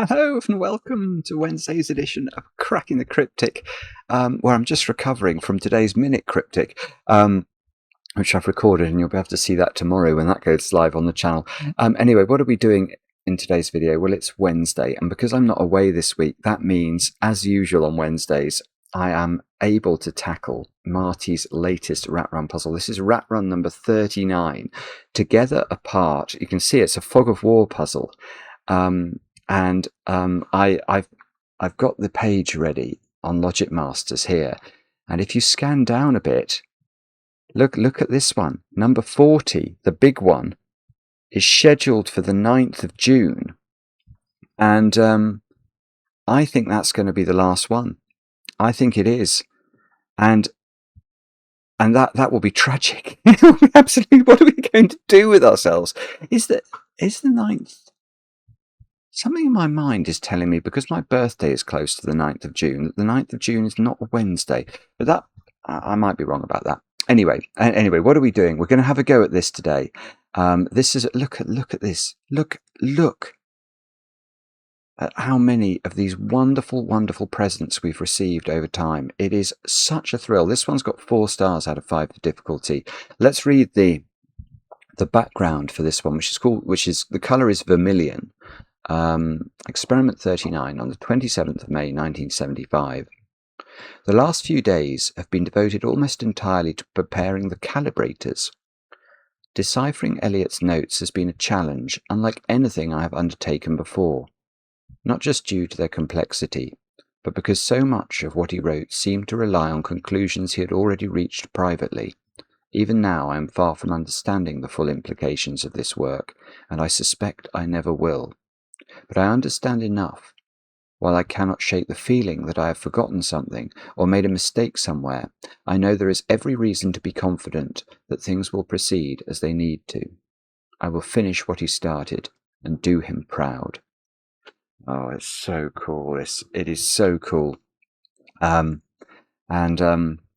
Hello and welcome to Wednesday's edition of Cracking the Cryptic, where I'm just recovering from today's Minute Cryptic, which I've recorded, and you'll be able to see that tomorrow when that goes live on the channel. Anyway, what are we doing in today's video? Well, it's Wednesday, and because I'm not away this week, that means, as usual on Wednesdays, I am able to tackle Marty's latest Rat Run puzzle. This is Rat Run number 39. Together Apart, you can see it's a Fog of War puzzle. I've got the page ready on Logic Masters here, and if you scan down a bit, look at this one. Number 40, the big one, is scheduled for the 9th of June, and I think that's going to be the last one. I think it is, and that will be tragic. Absolutely, what are we going to do with ourselves? Is the 9th? Something in my mind is telling me, because my birthday is close to the 9th of June, that the 9th of June is not a Wednesday. But that, I might be wrong about that. Anyway, what are we doing? We're going to have a go at this today. This is, look at this. Look at how many of these wonderful, wonderful presents we've received over time. It is such a thrill. This one's got 4 stars out of 5 for difficulty. Let's read the background for this one, which is the colour is vermilion. Experiment 39 on the 27th of May 1975. The last few days have been devoted almost entirely to preparing the calibrators. Deciphering Eliot's notes has been a challenge unlike anything I have undertaken before, not just due to their complexity, but because so much of what he wrote seemed to rely on conclusions he had already reached privately. Even now I am far from understanding the full implications of this work, and I suspect I never will. But I understand enough. While I cannot shake the feeling that I have forgotten something or made a mistake somewhere, I know there is every reason to be confident that things will proceed as they need to. I will finish what he started and do him proud. Oh, it's so cool. It is so cool. Yeah,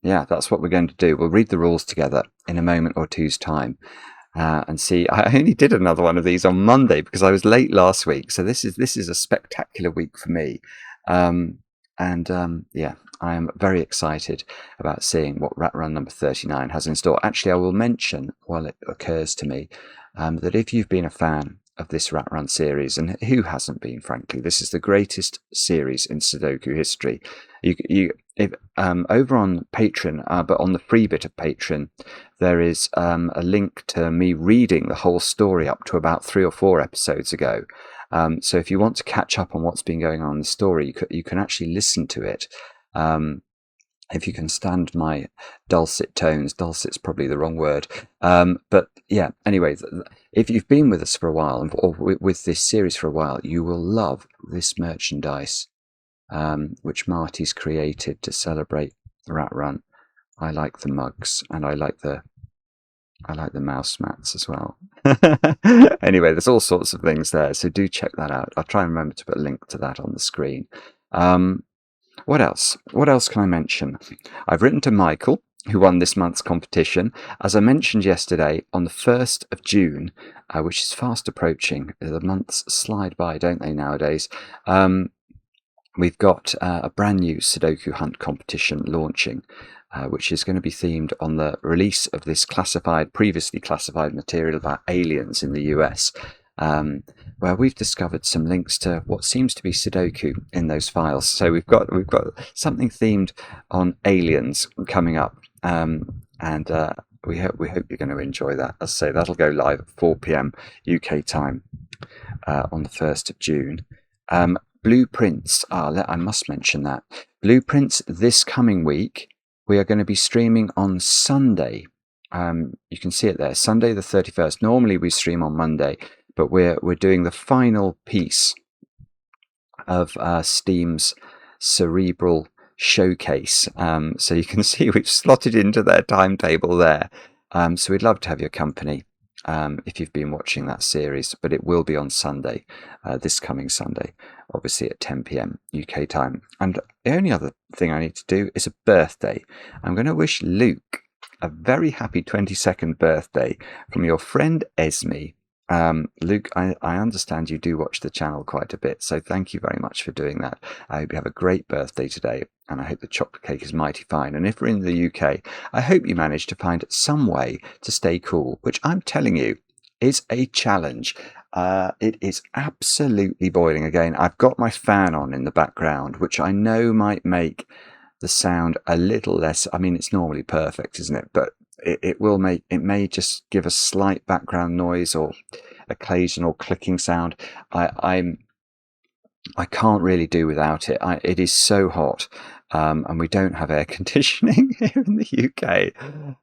that's what we're going to do. We'll read the rules together in a moment or two's time. And see, I only did another one of these on Monday because I was late last week. So this is a spectacular week for me. Yeah, I am very excited about seeing what Rat Run number 39 has in store. Actually, I will mention, while it occurs to me, that if you've been a fan of this Rat Run series, and who hasn't been, frankly, this is the greatest series in Sudoku history. Over on Patreon, but on the free bit of Patreon, there is a link to me reading the whole story up to about 3 or 4 episodes ago. So if you want to catch up on what's been going on in the story, you can actually listen to it. If you can stand my dulcet tones, dulcet's probably the wrong word. But yeah, anyway, if you've been with us for a while, or with this series for a while, you will love this merchandise, which Marty's created to celebrate Rat Run. I like the mugs, and I like the mouse mats as well. Anyway, there's all sorts of things there, so do check that out. I'll try and remember to put a link to that on the screen. What else? What else can I mention? I've written to Michael, who won this month's competition. As I mentioned yesterday, on the 1st of June, which is fast approaching. The months slide by, don't they, nowadays? We've got a brand new Sudoku Hunt competition launching, which is going to be themed on the release of this previously classified material about aliens in the US, where we've discovered some links to what seems to be Sudoku in those files. So we've got something themed on aliens coming up, and we hope you're going to enjoy that. As I say, that'll go live at 4 p.m. UK time on the 1st of June. Blueprints, I must mention that. Blueprints this coming week, we are going to be streaming on Sunday. You can see it there, Sunday the 31st. Normally we stream on Monday, but we're doing the final piece of Steam's Cerebral Showcase. So you can see we've slotted into their timetable there. So we'd love to have your company if you've been watching that series, but it will be on Sunday, this coming Sunday, obviously at 10 p.m. UK time. And the only other thing I need to do is a birthday. I'm going to wish Luke a very happy 22nd birthday from your friend Esme, Luke, I understand you do watch the channel quite a bit, so thank you very much for doing that. I hope you have a great birthday today, and I hope the chocolate cake is mighty fine. And if we're in the UK, I hope you manage to find some way to stay cool, which I'm telling you is a challenge. It is absolutely boiling again. I've got my fan on in the background, which I know might make the sound a little less. I mean, it's normally perfect, isn't it? But it may just give a slight background noise or occasional clicking sound. I can't really do without it. It is so hot, and we don't have air conditioning here in the UK,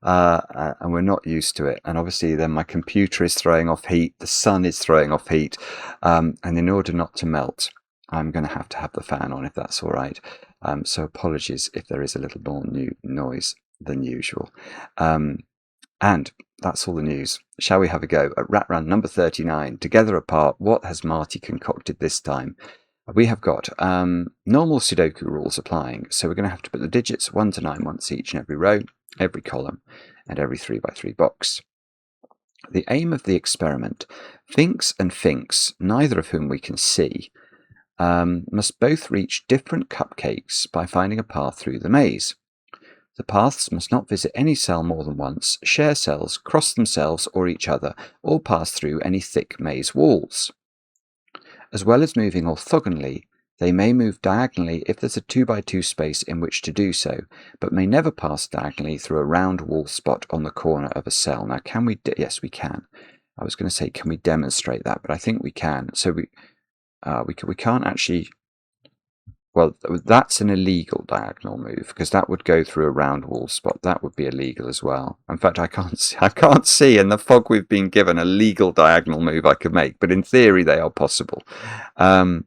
and we're not used to it. And obviously, then my computer is throwing off heat. The sun is throwing off heat, and in order not to melt, I'm going to have the fan on, if that's all right. So apologies if there is a little more noise than usual. And that's all the news. Shall we have a go at Rat Run number 39? Together apart, what has Marty concocted this time? We have got normal sudoku rules applying, so we're going to have to put the digits 1 to 9 once each in every row, every column, and every 3x3 box. The aim of the experiment: Finkz and Phinx, neither of whom we can see, must both reach different cupcakes by finding a path through the maze. The paths must not visit any cell more than once, share cells, cross themselves or each other, or pass through any thick maze walls. As well as moving orthogonally, they may move diagonally if there's a 2x2 space in which to do so, but may never pass diagonally through a round wall spot on the corner of a cell. Now, can we? Yes, we can. I was going to say, can we demonstrate that? But I think we can. So we can't actually. Well, that's an illegal diagonal move, because that would go through a round wall spot. That would be illegal as well. In fact, I can't see in the fog we've been given a legal diagonal move I could make, but in theory they are possible. Now,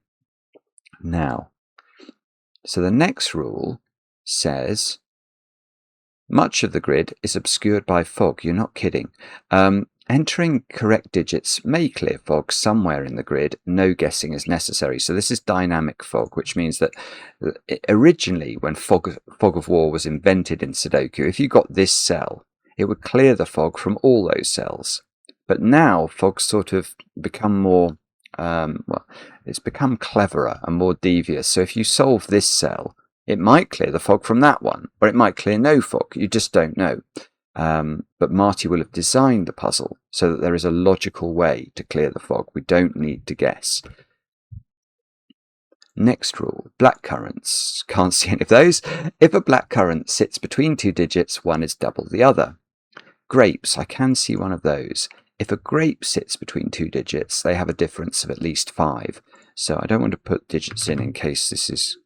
so the next rule says much of the grid is obscured by fog. You're not kidding. Entering correct digits may clear fog somewhere in the grid. No guessing is necessary. So this is dynamic fog, which means that originally when fog of war was invented in Sudoku, if you got this cell, it would clear the fog from all those cells. But now fog's sort of become more, it's become cleverer and more devious. So if you solve this cell, it might clear the fog from that one, or it might clear no fog. You just don't know. But Marty will have designed the puzzle so that there is a logical way to clear the fog. We don't need to guess. Next rule, blackcurrants. Can't see any of those. If a blackcurrant sits between 2 digits, one is double the other. Grapes, I can see one of those. If a grape sits between 2 digits, they have a difference of at least 5. So I don't want to put digits in case this is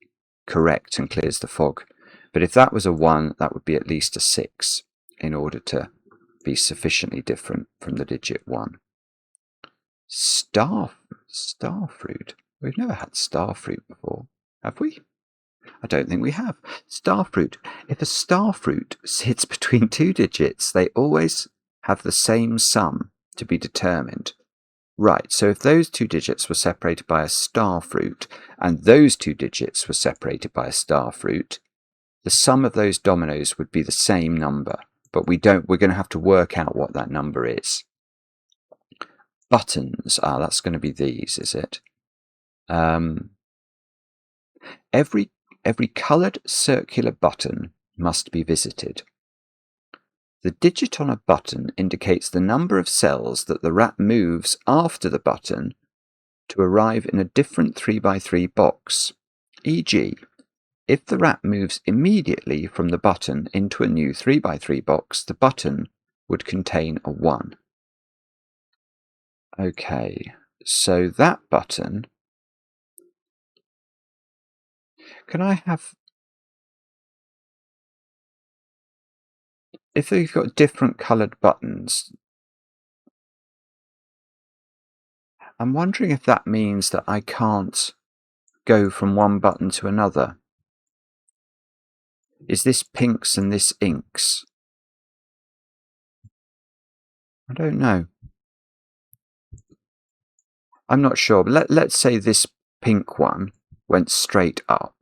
correct and clears the fog. But if that was a 1, that would be at least a 6. In order to be sufficiently different from the digit 1. Starfruit. We've never had starfruit before, have we? I don't think we have. Starfruit. If a starfruit sits between 2 digits, they always have the same sum to be determined. Right, so if those 2 digits were separated by a starfruit, and those 2 digits were separated by a starfruit, the sum of those dominoes would be the same number. But we're going to have to work out what that number is. Buttons. That's going to be these, is it? Every coloured circular button must be visited. The digit on a button indicates the number of cells that the rat moves after the button to arrive in a different 3x3 box. E.g., if the rat moves immediately from the button into a new 3x3 box, the button would contain a 1. Okay, so that button... Can I have... If they've got different coloured buttons, I'm wondering if that means that I can't go from one button to another. Is this Pinks and this Inks? I don't know. I'm not sure, but let's say this pink one went straight up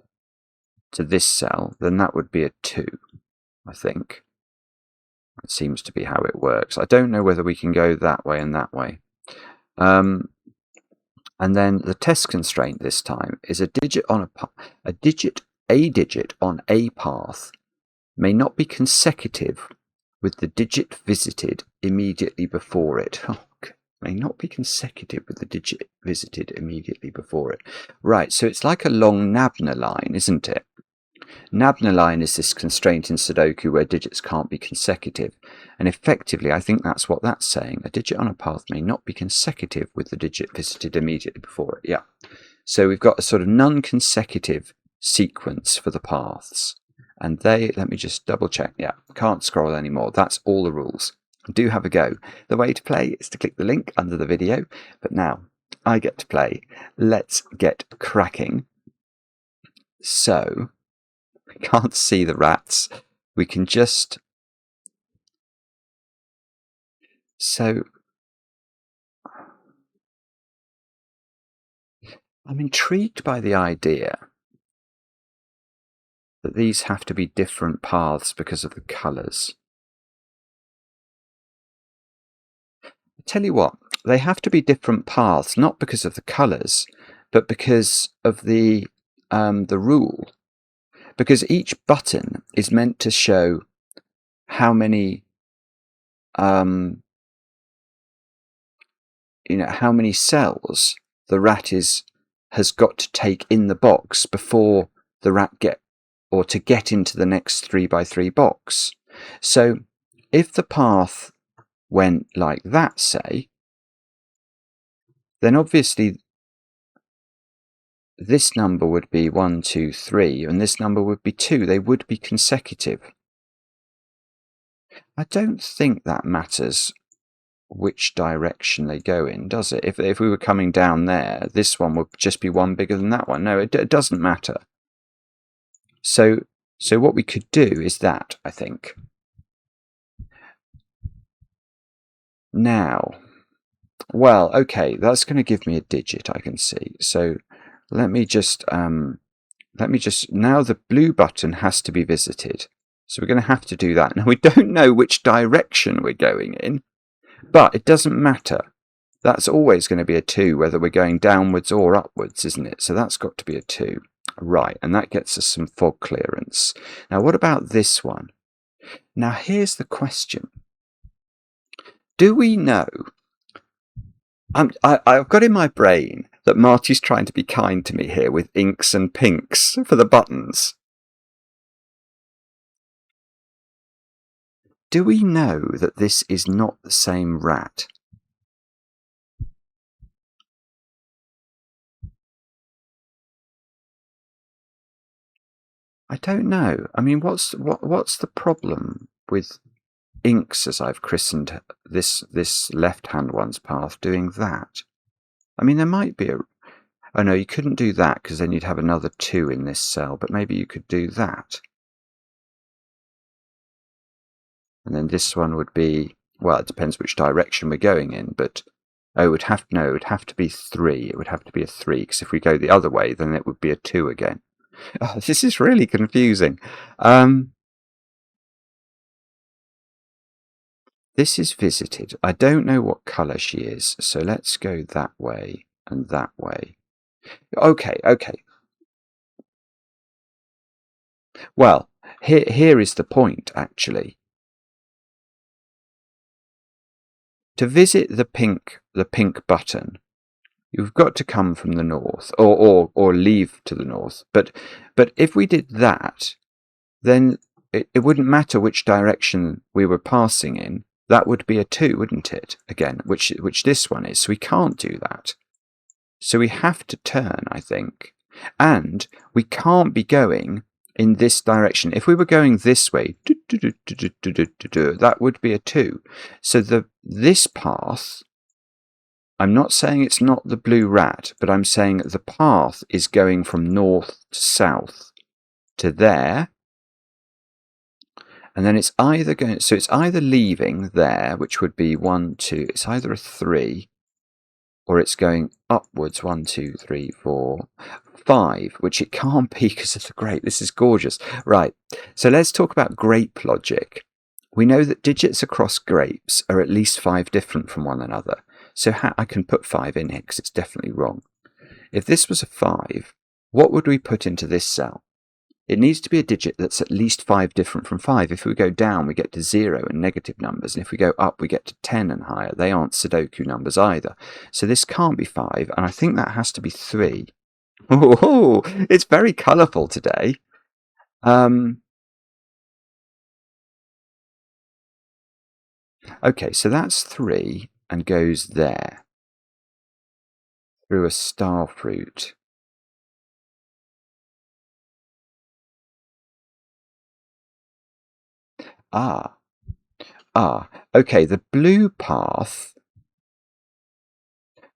to this cell, then that would be a 2, I think. That seems to be how it works. I don't know whether we can go that way and that way. And then the test constraint this time is a digit on a digit on a path may not be consecutive with the digit visited immediately before it. Oh, may not be consecutive with the digit visited immediately before it. Right, so it's like a long Nabner line, isn't it? Nabner line is this constraint in Sudoku where digits can't be consecutive. And effectively, I think that's what that's saying. A digit on a path may not be consecutive with the digit visited immediately before it. Yeah. So we've got a sort of non-consecutive sequence for the paths. And let me just double check. Yeah, can't scroll anymore. That's all the rules. Do have a go. The way to play is to click the link under the video. But now I get to play. Let's get cracking. So we can't see the rats. We can just... So I'm intrigued by the idea that these have to be different paths because of the colours. I tell you what, they have to be different paths, not because of the colours, but because of the rule. Because each button is meant to show how many how many cells the rat has got to take in the box before the rat to get into the next 3x3 box. So if the path went like that, say, then obviously this number would be 1, 2, 3, and this number would be 2. They would be consecutive. I don't think that matters which direction they go in, does it? If we were coming down there, this one would just be one bigger than that one. No, it doesn't matter. So what we could do is that, I think. Now, well, okay, that's going to give me a digit, I can see. So let me just now the blue button has to be visited. So we're going to have to do that. Now we don't know which direction we're going in, but it doesn't matter. That's always going to be a 2, whether we're going downwards or upwards, isn't it? So that's got to be a 2. Right, and that gets us some fog clearance. Now what about this one? Now here's the question. Do we know? I've got in my brain that Marty's trying to be kind to me here with inks and pinks for the buttons. Do we know that this is not the same rat? I don't know. I mean, what's the problem with inks, as I've christened this left-hand one's path, doing that? I mean, there might be a... Oh no, you couldn't do that because then you'd have another 2 in this cell, but maybe you could do that. And then this one would be... Well, it depends which direction we're going in, but... Oh, it would have to be 3. It would have to be a 3, because if we go the other way, then it would be a 2 again. Oh, this is really confusing. This is visited. I don't know what colour she is, so let's go that way and that way. Okay. Well, here is the point, actually. To visit the pink button, you've got to come from the north, or leave to the north. But if we did that, then it wouldn't matter which direction we were passing in. That would be a 2, wouldn't it? Again, which this one is. So we can't do that. So we have to turn, I think. And we can't be going in this direction. If we were going this way, that would be a 2. So this path... I'm not saying it's not the blue rat, but I'm saying the path is going from north to south to there. And then it's either going, so it's either leaving there, which would be 1, 2, it's either a 3, or it's going upwards, 1, 2, 3, 4, 5, which it can't be because of the grape. This is gorgeous. Right, so let's talk about grape logic. We know that digits across grapes are at least 5 different from one another. So I can put 5 in here because it's definitely wrong. If this was a 5, what would we put into this cell? It needs to be a digit that's at least 5 different from 5. If we go down, we get to 0 and negative numbers. And if we go up, we get to 10 and higher. They aren't sudoku numbers either. So this can't be 5, and I think that has to be 3. Oh, it's very colourful today. Okay, so that's 3 and goes there through a starfruit. Okay, the blue path.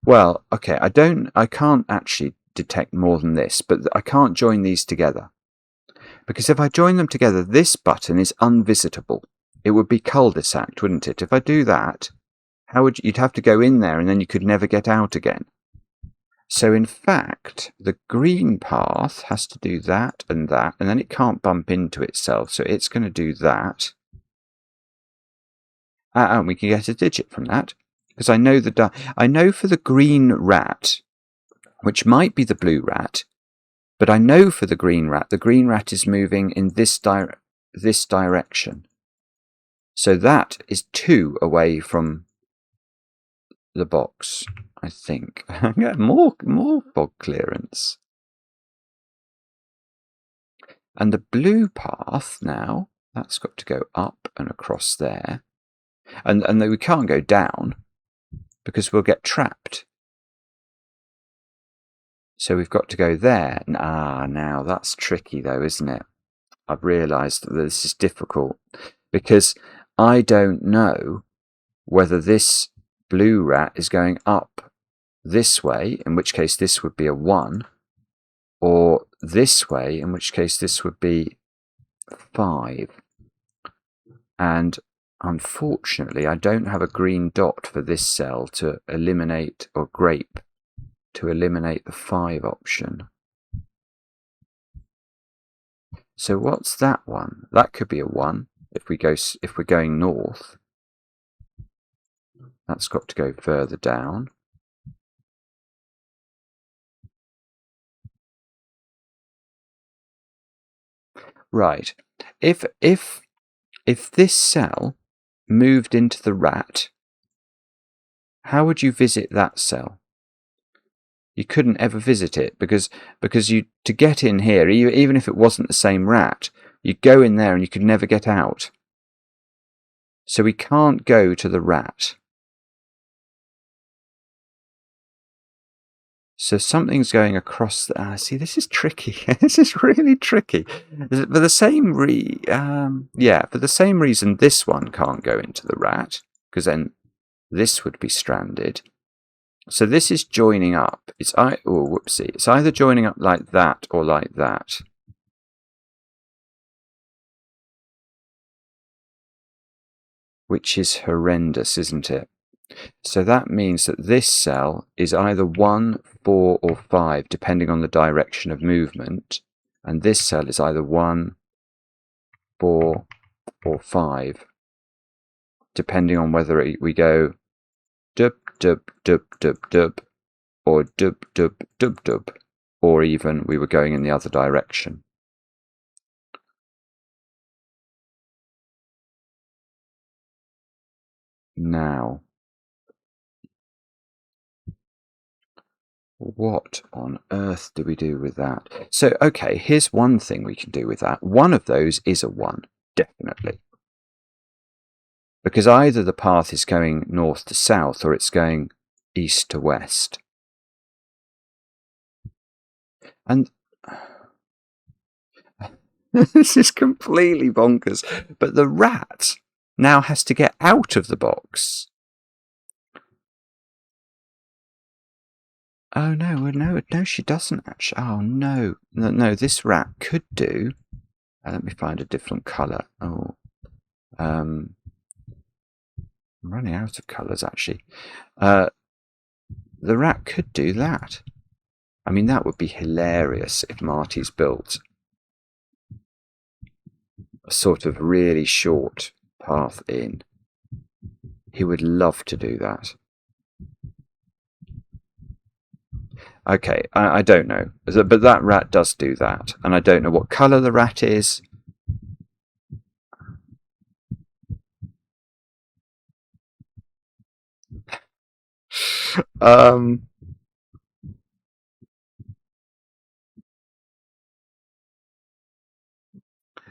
Well, okay, I can't actually detect more than this, but I can't join these together. Because if I join them together, this button is unvisitable. It would be cul-de-sac, wouldn't it? If I do that, you'd have to go in there and then you could never get out again. So in fact, the green path has to do that, and then it can't bump into itself. So it's going to do that. And we can get a digit from that. Because I know for the green rat, which might be the blue rat, but I know for the green rat is moving in this direction. So that is 2 away from the box, I think. more fog clearance. And the blue path now, that's got to go up and across there. And then we can't go down because we'll get trapped. So we've got to go there. Now that's tricky though, isn't it? I've realised that this is difficult because I don't know whether this blue rat is going up this way, in which case this would be a 1, or this way, in which case this would be 5. And unfortunately, I don't have a green dot for this cell to eliminate, or grape, to eliminate the 5 option. So what's that one? That could be a 1 if we're going north. That's got to go further down. Right. If this cell moved into the rat, how would you visit that cell? You couldn't ever visit it because to get in here, even if it wasn't the same rat, you'd go in there and you could never get out. So we can't go to the rat. So something's going across the... see, this is tricky. This is really tricky. For the same for the same reason this one can't go into the rat, because then this would be stranded. So this is joining up. It's either joining up like that or like that. Which is horrendous, isn't it? So that means that this cell is either 1, 4, or 5, depending on the direction of movement. And this cell is either 1, 4, or 5, depending on whether we go dub, dub, dub, dub, dub, or dub, dub, dub, dub, or even we were going in the other direction. Now, what on earth do we do with that? So, okay, here's one thing we can do with that. One of those is a 1, definitely. Because either the path is going north to south or it's going east to west. And this is completely bonkers. But the rat now has to get out of the box. Oh, no, she doesn't actually. Oh, no, this rat could do. Let me find a different colour. Oh, I'm running out of colours, actually. The rat could do that. I mean, that would be hilarious if Marty's built a sort of really short path in. He would love to do that. Okay, I don't know, but that rat does do that, and I don't know what colour the rat is.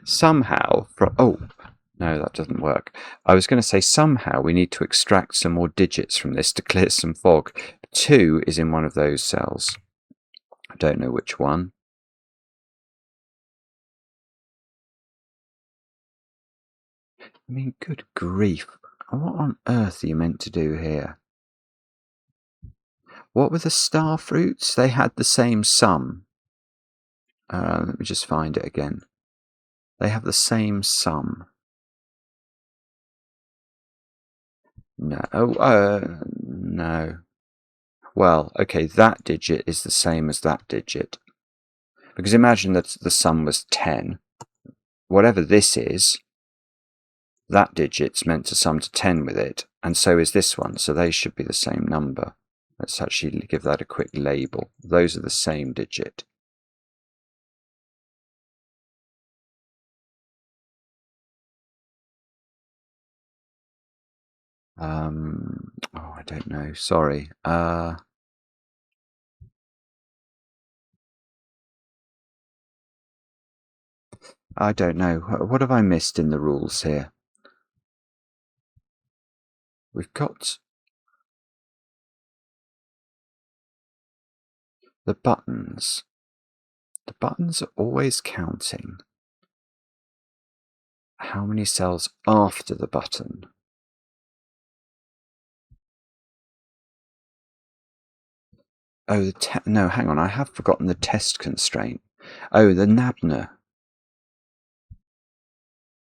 Somehow, no, that doesn't work. I was going to say somehow we need to extract some more digits from this to clear some fog. 2 is in one of those cells. I don't know which one. I mean, good grief. What on earth are you meant to do here? What were the starfruits? They had the same sum. Let me just find it again. They have the same sum. No. No. Well, okay, that digit is the same as that digit. Because imagine that the sum was 10. Whatever this is, that digit's meant to sum to 10 with it, and so is this one, so they should be the same number. Let's actually give that a quick label. Those are the same digit. Oh, I don't know. Sorry. I don't know. What have I missed in the rules here? We've got the buttons. The buttons are always counting. How many cells after the button? Oh, no, hang on. I have forgotten the test constraint. Oh, the Nabner.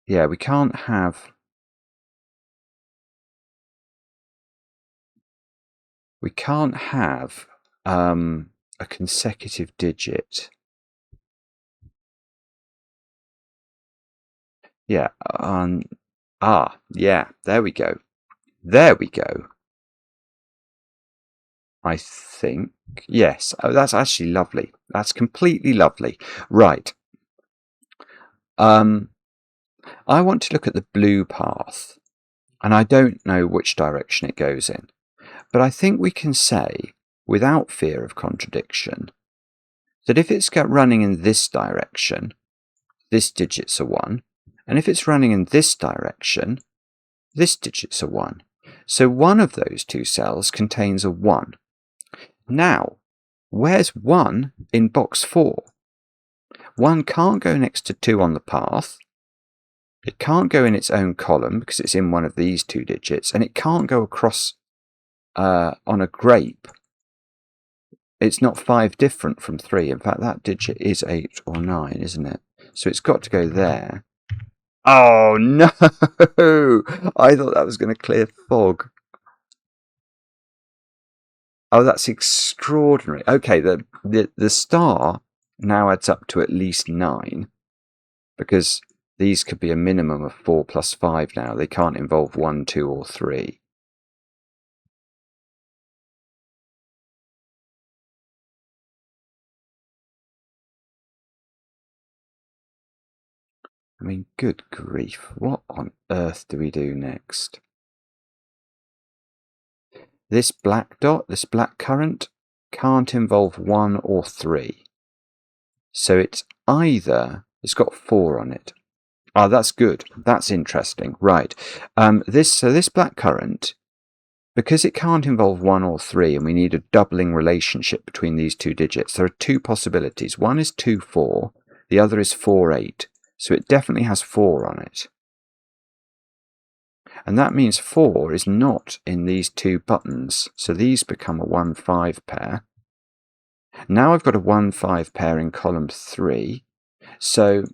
Yeah, we can't have... We can't have a consecutive digit. Yeah. Yeah. There we go. There we go. I think. Yes. Oh, that's actually lovely. That's completely lovely. Right. I want to look at the blue path, and I don't know which direction it goes in. But I think we can say, without fear of contradiction, that if it's running in this direction, this digit's a 1. And if it's running in this direction, this digit's a 1. So one of those two cells contains a 1. Now, where's 1 in box 4? 1 can't go next to 2 on the path. It can't go in its own column because it's in one of these two digits. And it can't go across on a grape. It's not 5 different from 3. In fact, that digit is 8 or 9, isn't it? So it's got to go there. Oh, no! I thought that was going to clear fog. Oh, that's extraordinary. Okay, the star now adds up to at least 9, because these could be a minimum of 4 plus 5 now. They can't involve 1, 2, or 3. I mean, good grief. What on earth do we do next? This black dot, this blackcurrant, can't involve 1 or 3. So it's either... It's got 4 on it. Oh, that's good. That's interesting. Right. This blackcurrant, because it can't involve 1 or 3, and we need a doubling relationship between these two digits, there are two possibilities. One is 2, 4. The other is 4, 8. So it definitely has 4 on it. And that means 4 is not in these two buttons. So these become a 1, 5 pair. Now I've got a 1, 5 pair in column 3. So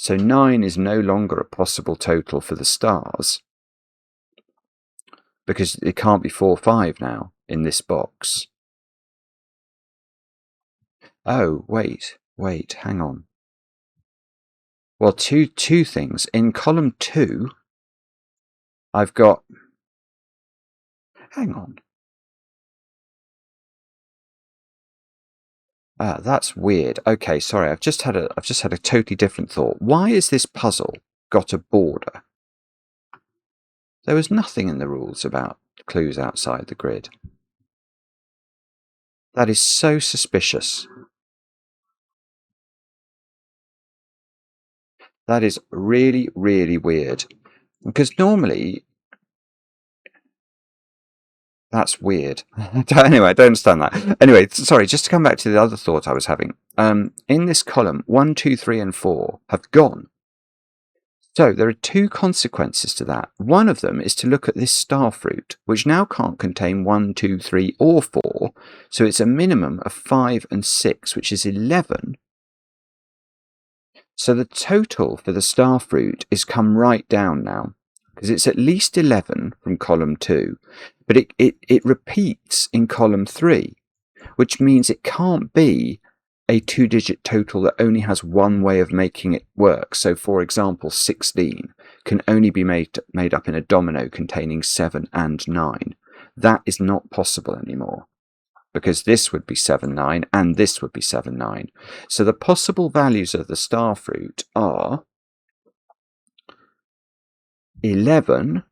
9 is no longer a possible total for the stars, because it can't be 4, 5 now in this box. Oh, wait, hang on. Well, two things. In column 2, I've got... Hang on. That's weird. Okay, sorry, I've just had a totally different thought. Why is this puzzle got a border? There was nothing in the rules about clues outside the grid. That is so suspicious. That is really, really weird. Because normally, that's weird. Anyway, I don't understand that. Anyway, sorry, just to come back to the other thought I was having. In this column, 1, 2, 3, and 4 have gone. So there are two consequences to that. One of them is to look at this starfruit, which now can't contain 1, 2, 3, or 4. So it's a minimum of 5 and 6, which is 11. So the total for the starfruit is come right down now, because it's at least 11 from column 2, but it repeats in column 3, which means it can't be a two-digit total that only has one way of making it work. So, for example, 16 can only be made up in a domino containing 7 and 9. That is not possible anymore, because this would be 7, 9, and this would be 7, 9. So the possible values of the starfruit are 11,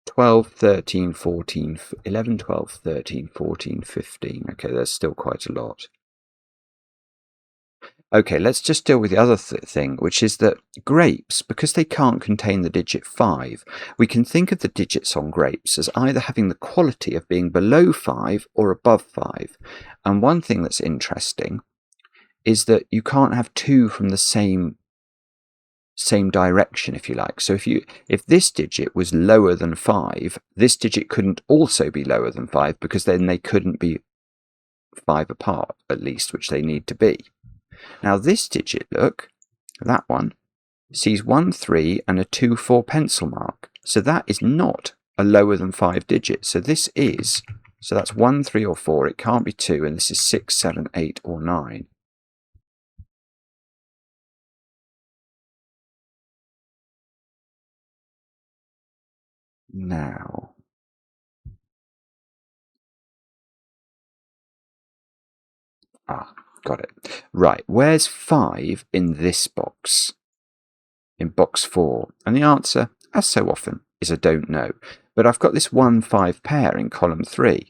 12, 13, 14, 11, 12, 13, 14, 15. Okay, there's still quite a lot. Okay, let's just deal with the other thing, which is that grapes, because they can't contain the digit 5, we can think of the digits on grapes as either having the quality of being below 5 or above 5. And one thing that's interesting is that you can't have two from the same direction, if you like. So if this digit was lower than 5, this digit couldn't also be lower than 5, because then they couldn't be 5 apart, at least, which they need to be. Now this digit, look, that one, sees 1, 3 and a 2, 4 pencil mark. So that is not a lower than 5 digit. So this is, so that's 1, 3 or 4. It can't be 2, and this is 6, 7, 8 or 9. Now, got it. Right, where's 5 in this box? In box 4. And the answer, as so often, is I don't know. But I've got this 1, 5 pair in column 3.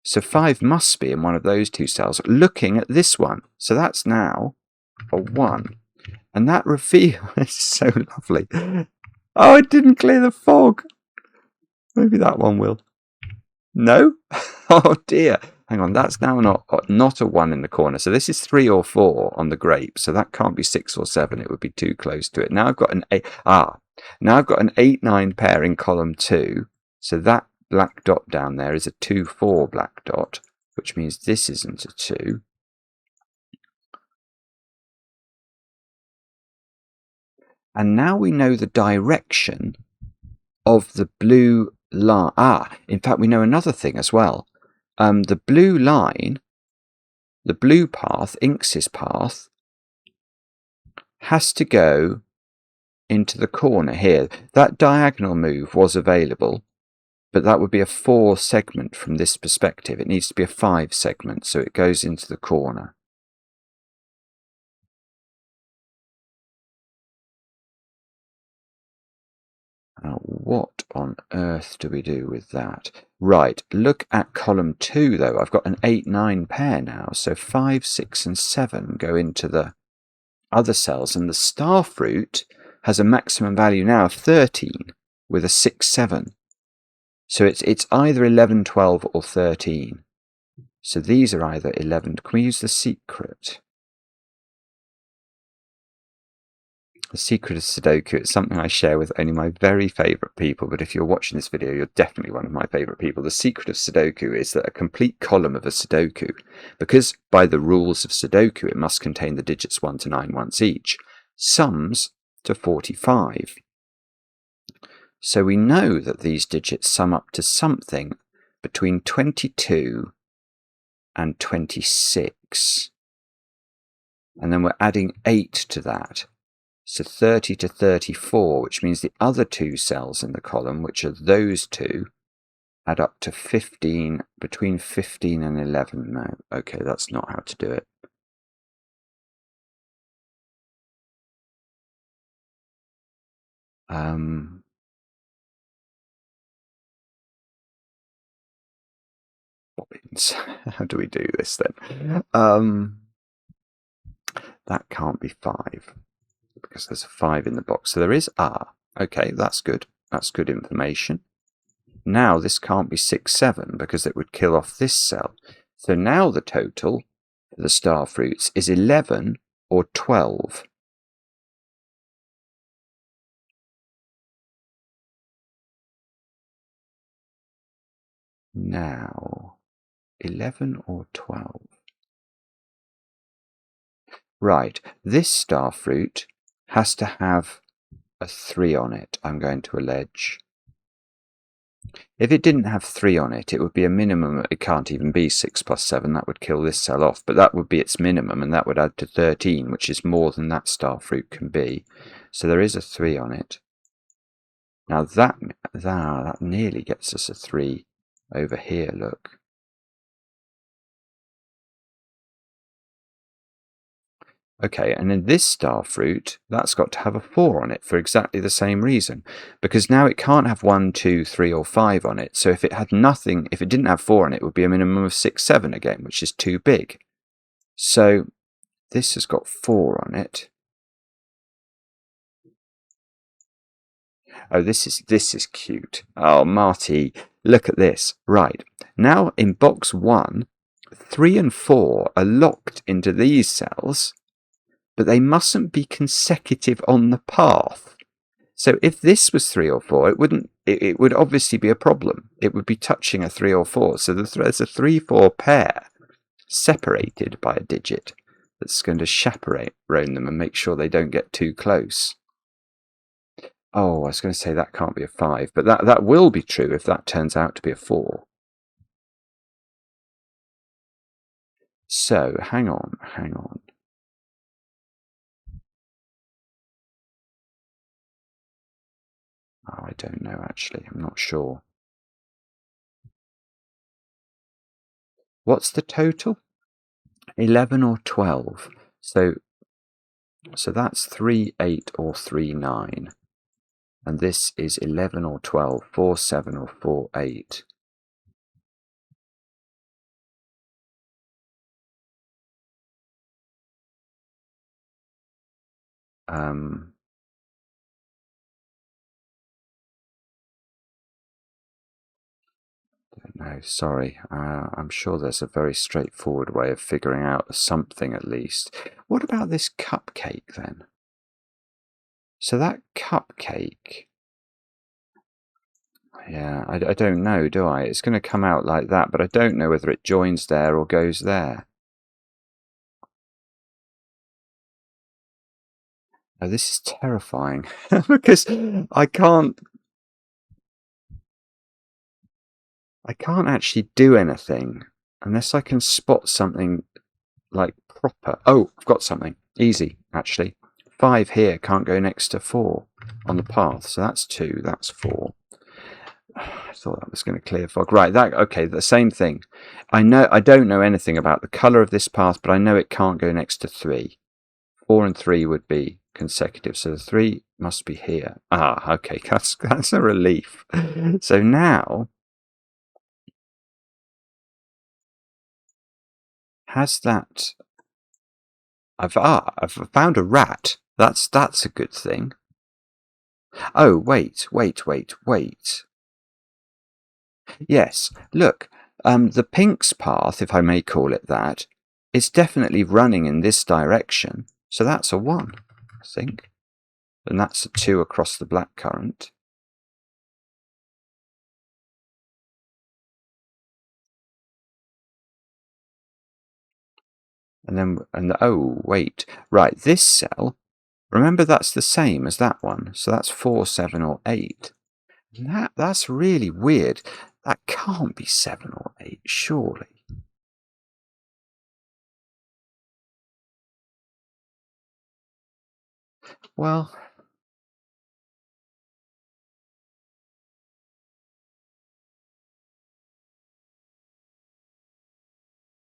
So 5 must be in one of those two cells, looking at this one. So that's now a 1. And that reveal is so lovely. Oh, it didn't clear the fog. Maybe that one will. No? Oh dear. Hang on, that's now not a 1 in the corner. So this is 3 or 4 on the grape. So that can't be 6 or 7. It would be too close to it. Now I've got an 8. Now I've got an 8, 9 pair in column 2. So that black dot down there is a 2, 4 black dot, which means this isn't a 2. And now we know the direction of the blue line. In fact, we know another thing as well. The blue line, the blue path, Inks's path, has to go into the corner here. That diagonal move was available, but that would be a 4 segment from this perspective. It needs to be a 5 segment, so it goes into the corner. Now, what on earth do we do with that? Right, look at column 2 though. I've got an 8, 9 pair now, so 5, 6 and 7 go into the other cells, and the starfruit has a maximum value now of 13 with a 6, 7. So it's either 11, 12 or 13. So these are either 11. Can we use the secret? The secret of Sudoku, it's something I share with only my very favourite people, but if you're watching this video, you're definitely one of my favourite people. The secret of Sudoku is that a complete column of a Sudoku, because by the rules of Sudoku it must contain the digits 1 to 9 once each, sums to 45. So we know that these digits sum up to something between 22 and 26. And then we're adding 8 to that. So 30 to 34, which means the other two cells in the column, which are those two, add up to 15, between 15 and 11. No, okay, that's not how to do it. Bobbins. How do we do this then? That can't be 5 because there's a 5 in the box. So there is R. Okay, that's good. That's good information. Now this can't be 6, 7 because it would kill off this cell. So now the total for the starfruits is 11 or 12. Now, 11 or 12. Right, this starfruit has to have a 3 on it, I'm going to allege. If it didn't have 3 on it, it would be a minimum. It can't even be 6 plus 7. That would kill this cell off, but that would be its minimum, and that would add to 13, which is more than that starfruit can be. So there is a 3 on it. Now that nearly gets us a 3 over here, look. Okay, and in this starfruit, that's got to have a 4 on it for exactly the same reason. Because now it can't have 1, 2, 3, or 5 on it. So if it had nothing, if it didn't have 4 on it, it would be a minimum of 6, 7 again, which is too big. So this has got 4 on it. Oh, this is cute. Oh, Marty, look at this. Right, now in box 1, 3 and 4 are locked into these cells, but they mustn't be consecutive on the path. So if this was 3 or 4, it would obviously be a problem. It would be touching a 3 or 4. So there's a 3-4 pair separated by a digit that's going to chaperone them and make sure they don't get too close. Oh, I was going to say that can't be a 5, but that will be true if that turns out to be a 4. So, hang on. Oh, I don't know, actually. I'm not sure. What's the total? 11 or 12. So that's 3, 8, or 3, 9. And this is 11 or 12, 4, 7, or 4, 8. No, sorry. I'm sure there's a very straightforward way of figuring out something at least. What about this cupcake then? So that cupcake, yeah, I don't know, do I? It's going to come out like that, but I don't know whether it joins there or goes there. Oh, this is terrifying because I can't actually do anything unless I can spot something like proper. Oh, I've got something. Easy, actually. 5 here can't go next to 4 on the path, so that's 2, that's 4. I thought that was going to clear fog. Right, okay, the same thing. I don't know anything about the colour of this path, but I know it can't go next to 3. 4 and 3 would be consecutive, so the 3 must be here. Ah, okay, that's a relief. So now, has that... I've found a rat. That's a good thing. Oh, wait. Yes, look, the Phinx path, if I may call it that, is definitely running in this direction. So that's a 1, I think. And that's a 2 across the blackcurrant. Oh, wait. Right, this cell, remember that's the same as that one. So that's 4, 7, or 8. And that's really weird. That can't be 7 or 8, surely. Well,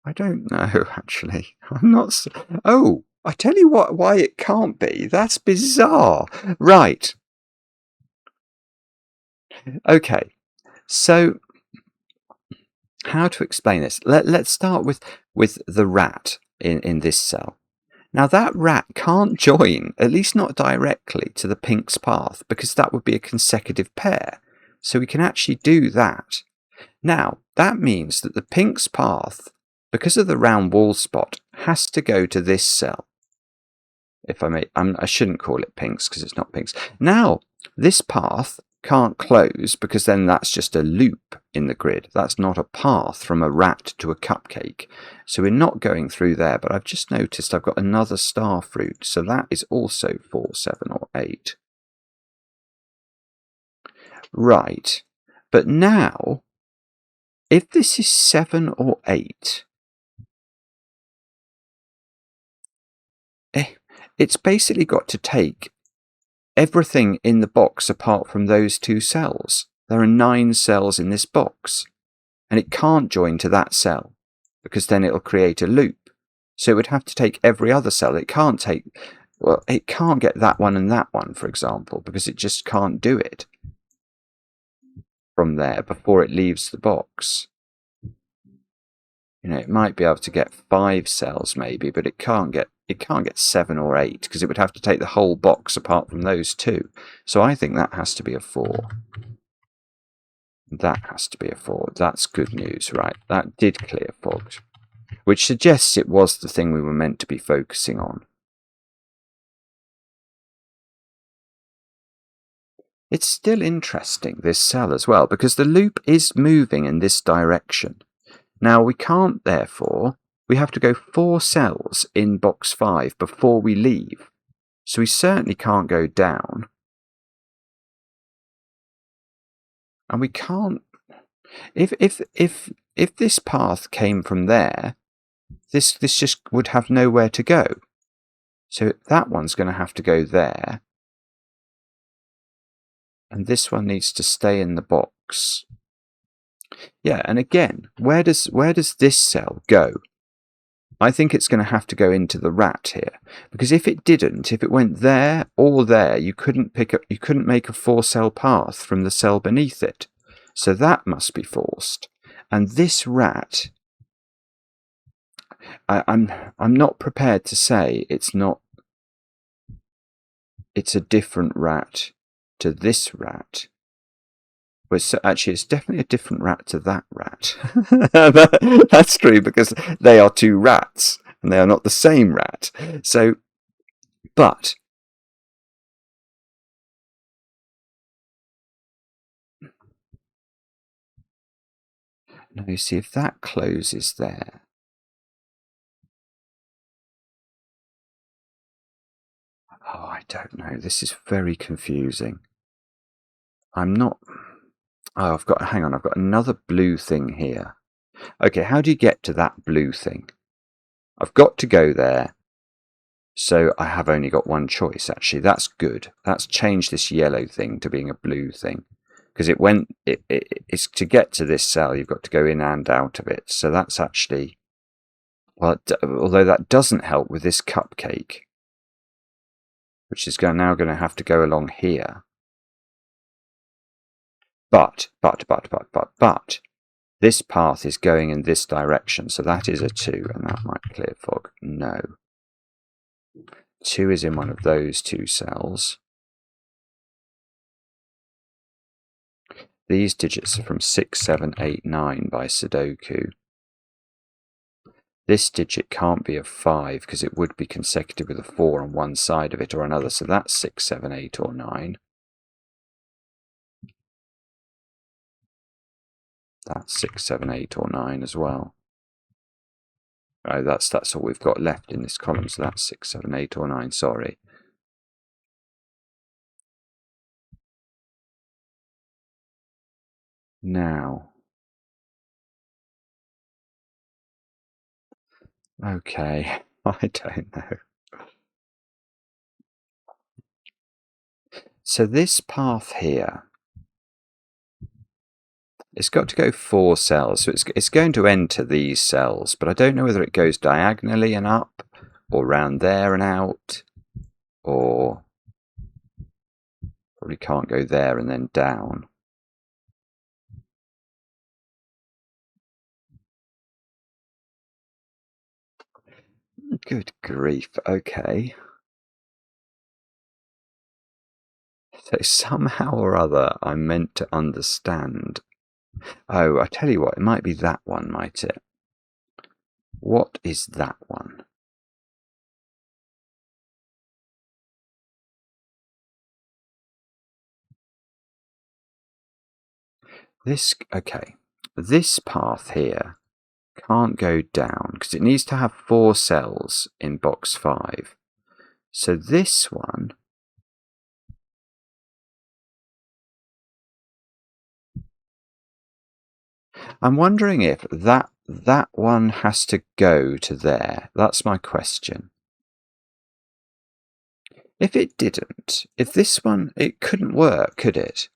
I don't know, actually. I'm not... Oh, I tell you what, why it can't be. That's bizarre. Right. Okay. So, how to explain this? Let's start with the rat in this cell. Now, that rat can't join, at least not directly, to the Phinx path, because that would be a consecutive pair. So we can actually do that. Now, that means that the Phinx path, because of the round wall spot, has to go to this cell. If I may, I shouldn't call it Phinx because it's not Phinx. Now, this path can't close because then that's just a loop in the grid. That's not a path from a rat to a cupcake. So we're not going through there, but I've just noticed I've got another starfruit. So that is also 4, 7 or 8. Right. But now, if this is 7 or 8, it's basically got to take everything in the box apart from those 2 cells. There are 9 cells in this box, and it can't join to that cell because then it'll create a loop. So it would have to take every other cell. It can't take, well, it can't get that one and that one, for example, because it just can't do it from there before it leaves the box. You know, it might be able to get 5 cells maybe, but it can't get 7 or 8 because it would have to take the whole box apart from those 2. So I think that has to be a 4. That has to be a 4. That's good news, right? That did clear Fogg, which suggests it was the thing we were meant to be focusing on. It's still interesting, this cell as well, because the loop is moving in this direction. Now we can't, therefore, we have to go 4 cells in box 5 before we leave. So we certainly can't go down. And we can't, if this path came from there, this just would have nowhere to go. So that one's going to have to go there. And this one needs to stay in the box. Yeah, and again, where does this cell go? I think it's going to have to go into the rat here, because if it didn't, if it went there or there, you couldn't make a 4-cell path from the cell beneath it. So that must be forced. And this rat, I'm not prepared to say it's a different rat to this rat. Well, actually, it's definitely a different rat to that rat. That's true, because they are 2 rats, and they are not the same rat. So, but... Now, you see, if that closes there... Oh, I don't know. This is very confusing. I'm not... Oh, hang on, I've got another blue thing here. Okay, how do you get to that blue thing? I've got to go there. So I have only got one choice, actually. That's good. That's changed this yellow thing to being a blue thing. Because it's to get to this cell, you've got to go in and out of it. So that's actually... Well, although that doesn't help with this cupcake, which is now going to have to go along here. But, this path is going in this direction, so that is a 2, and that might clear Fogg. No. 2 is in one of those 2 cells. These digits are from 6, 7, 8, 9 by sudoku. This digit can't be a 5 because it would be consecutive with a 4 on one side of it or another, so that's 6, 7, 8 or 9. That's 6, 7, 8 or 9 as well. Right, that's all we've got left in this column, so that's 6, 7, 8 or 9, sorry. Now, okay, I don't know. So this path here It's got to go 4 cells, so it's going to enter these cells, but I don't know whether it goes diagonally and up, or round there and out, or probably can't go there and then down. Good grief, okay. So somehow or other I'm meant to understand. Oh, I tell you what, it might be that one, might it? What is that one? Okay, this path here can't go down because it needs to have 4 cells in box 5. So this one, I'm wondering if that one has to go to there. That's my question. If it didn't, if this one, it couldn't work, could it?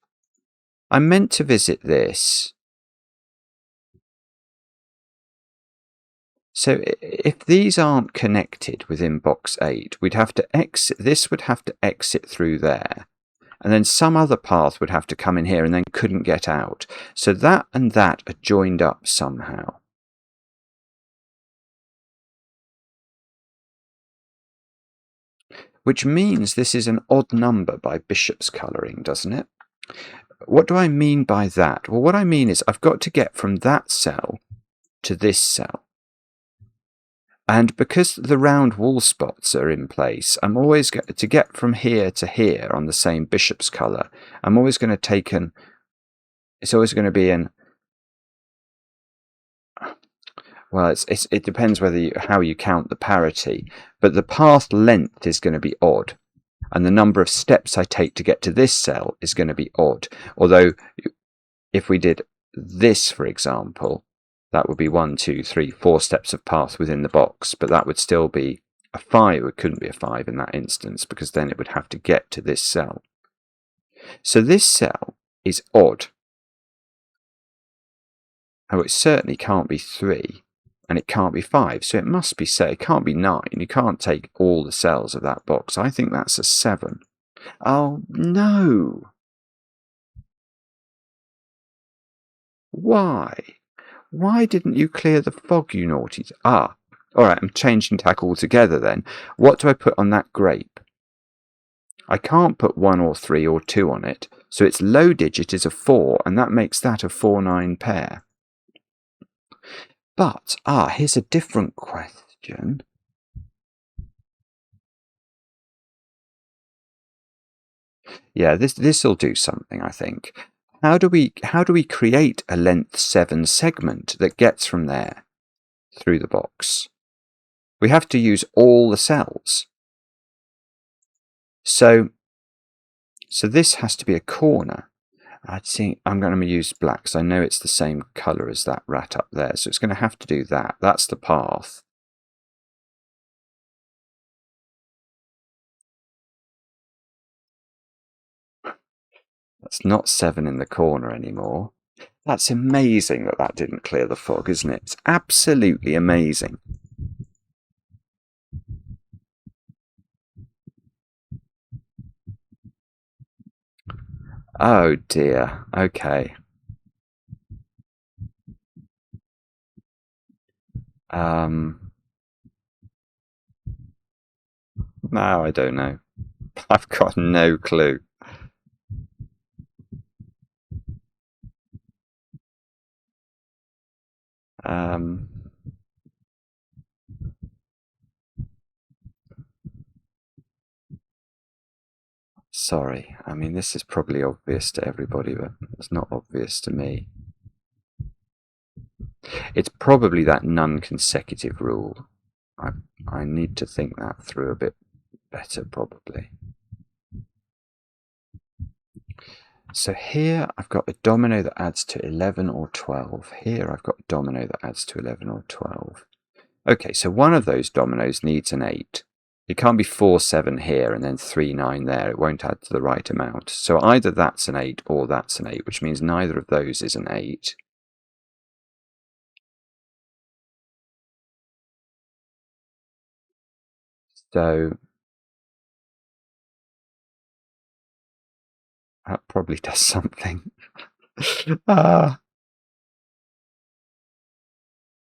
I'm meant to visit this. So if these aren't connected within box 8, we'd have to exit. This would have to exit through there. And then some other path would have to come in here and then couldn't get out. So that and that are joined up somehow. Which means this is an odd number by Bishop's colouring, doesn't it? What do I mean by that? Well, what I mean is I've got to get from that cell to this cell. And because the round wall spots are in place, I'm always going to get from here to here on the same Bishop's colour. I'm always going to take it's always going to be well, it depends how you count the parity, but the path length is going to be odd, and the number of steps I take to get to this cell is going to be odd. Although, if we did this, for example, that would be 1, 2, 3, 4 steps of path within the box, but that would still be a 5. It couldn't be a 5 in that instance, because then it would have to get to this cell. So this cell is odd. Oh, it certainly can't be 3, and it can't be 5, so it must be, say, it can't be 9. You can't take all the cells of that box. I think that's a 7. Oh, no! Why? Why didn't you clear the fog, you naughties? Ah, all right, I'm changing tack altogether then. What do I put on that grape? I can't put 1 or 3 or 2 on it, so its low digit is a 4, and that makes that a 4-9 pair. But, here's a different question. Yeah, this'll do something, I think. How do we create a length 7 segment that gets from there through the box? We have to use all the cells. So this has to be a corner. I'm going to use black because I know it's the same colour as that rat up there. So it's going to have to do that. That's the path. That's not 7 in the corner anymore. That's amazing that didn't clear the fog, isn't it? It's absolutely amazing. Oh dear. Okay. No, I don't know. I've got no clue. Sorry. I mean, this is probably obvious to everybody, but it's not obvious to me. It's probably that non-consecutive rule. I need to think that through a bit better, probably. So here I've got a domino that adds to 11 or 12. Here I've got a domino that adds to 11 or 12. Okay, so one of those dominoes needs an 8. It can't be 4, 7 here and then 3, 9 there. It won't add to the right amount. So either that's an 8 or that's an 8, which means neither of those is an 8. So that probably does something.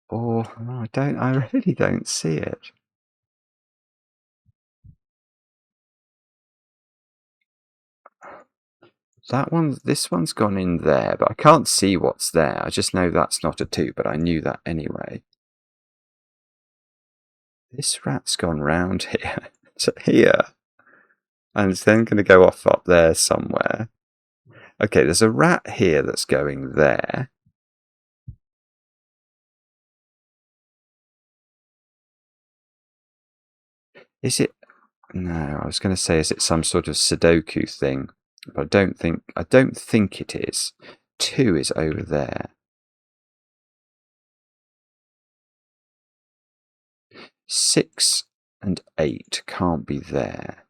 Or I really don't see it. This one's gone in there, but I can't see what's there. I just know that's not a 2, but I knew that anyway. This rat's gone round here to here, and it's then going to go off up there somewhere. Okay, there's a rat here that's going there. Is it? No, I was going to say, is it some sort of sudoku thing? But I don't think it is. 2 is over there. 6 and 8 can't be there.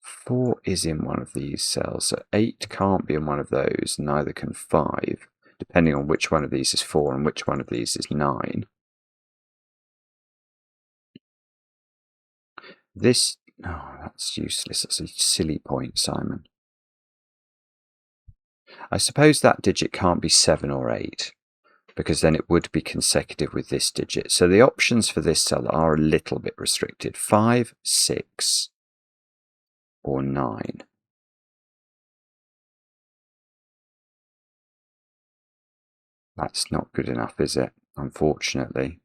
4 is in one of these cells, so 8 can't be in one of those, neither can 5, depending on which one of these is 4 and which one of these is 9. This, oh, that's useless. That's a silly point, Simon. I suppose that digit can't be 7 or 8, because then it would be consecutive with this digit. So the options for this cell are a little bit restricted. 5, 6, or 9. That's not good enough, is it? Unfortunately.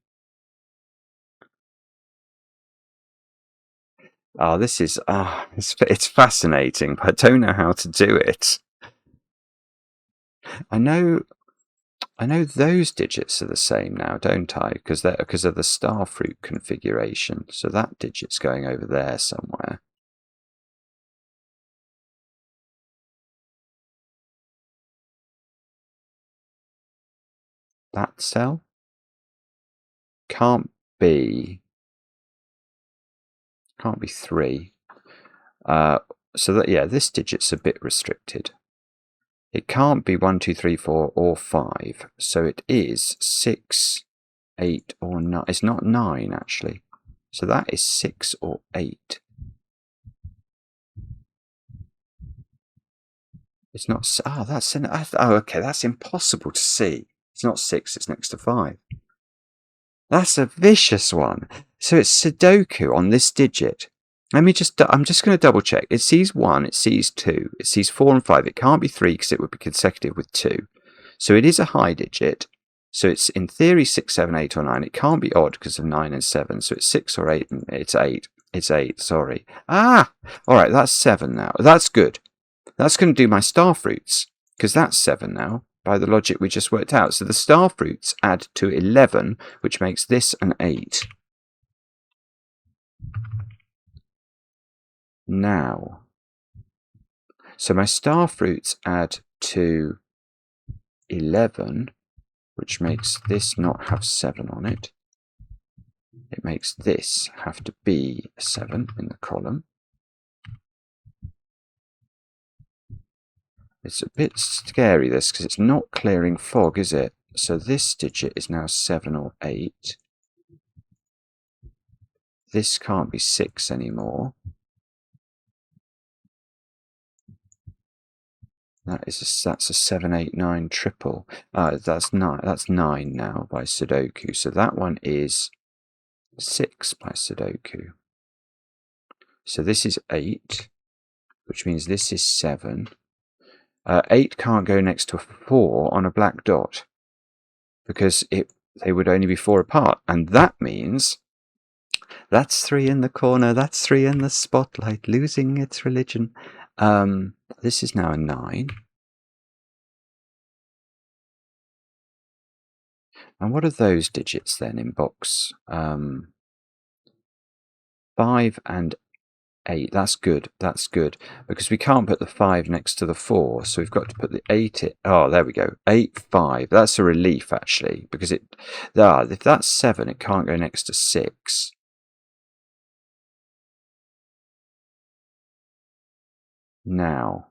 Oh, this is it's fascinating, but I don't know how to do it. I know those digits are the same now, don't I? Because of the starfruit configuration. So that digit's going over there somewhere. That cell can't be 3. So that, yeah, this digit's a bit restricted. It can't be 1, 2, 3, 4, or 5. So it is 6, 8, or 9. It's not 9, actually. So that is 6 or 8. It's not. Oh, that's an. Oh, okay. That's impossible to see. It's not 6. It's next to 5. That's a vicious one. So it's Sudoku on this digit. I'm just going to double check. It sees 1, it sees 2, it sees 4 and 5. It can't be 3 because it would be consecutive with 2. So it is a high digit. So it's in theory 6, 7, 8, or 9. It can't be odd because of 9 and 7. So it's 6 or 8. And it's 8. It's 8, sorry. Ah! Alright, that's 7 now. That's good. That's going to do my starfruits because that's 7 now, by the logic we just worked out. So the starfruits add to 11, which makes this an 8. Now, so my starfruits add to 11, which makes this not have 7 on it. It makes this have to be a 7 in the column. It's a bit scary, this, because it's not clearing fog, is it? So this digit is now 7 or 8. This can't be 6 anymore. That's a 7, 8, 9 triple. That's 9. That's 9 now by Sudoku. So that one is 6 by Sudoku. So this is 8, which means this is 7. 8 can't go next to a 4 on a black dot because they would only be 4 apart, and that means that's 3 in the corner. That's 3 in the spotlight, losing its religion. This is now a 9. And what are those digits then in box 5 and 8. That's good. That's good. Because we can't put the 5 next to the 4. So we've got to put the 8 in. Oh, there we go. 8, 5. That's a relief, actually. Because if that's 7, it can't go next to 6. Now,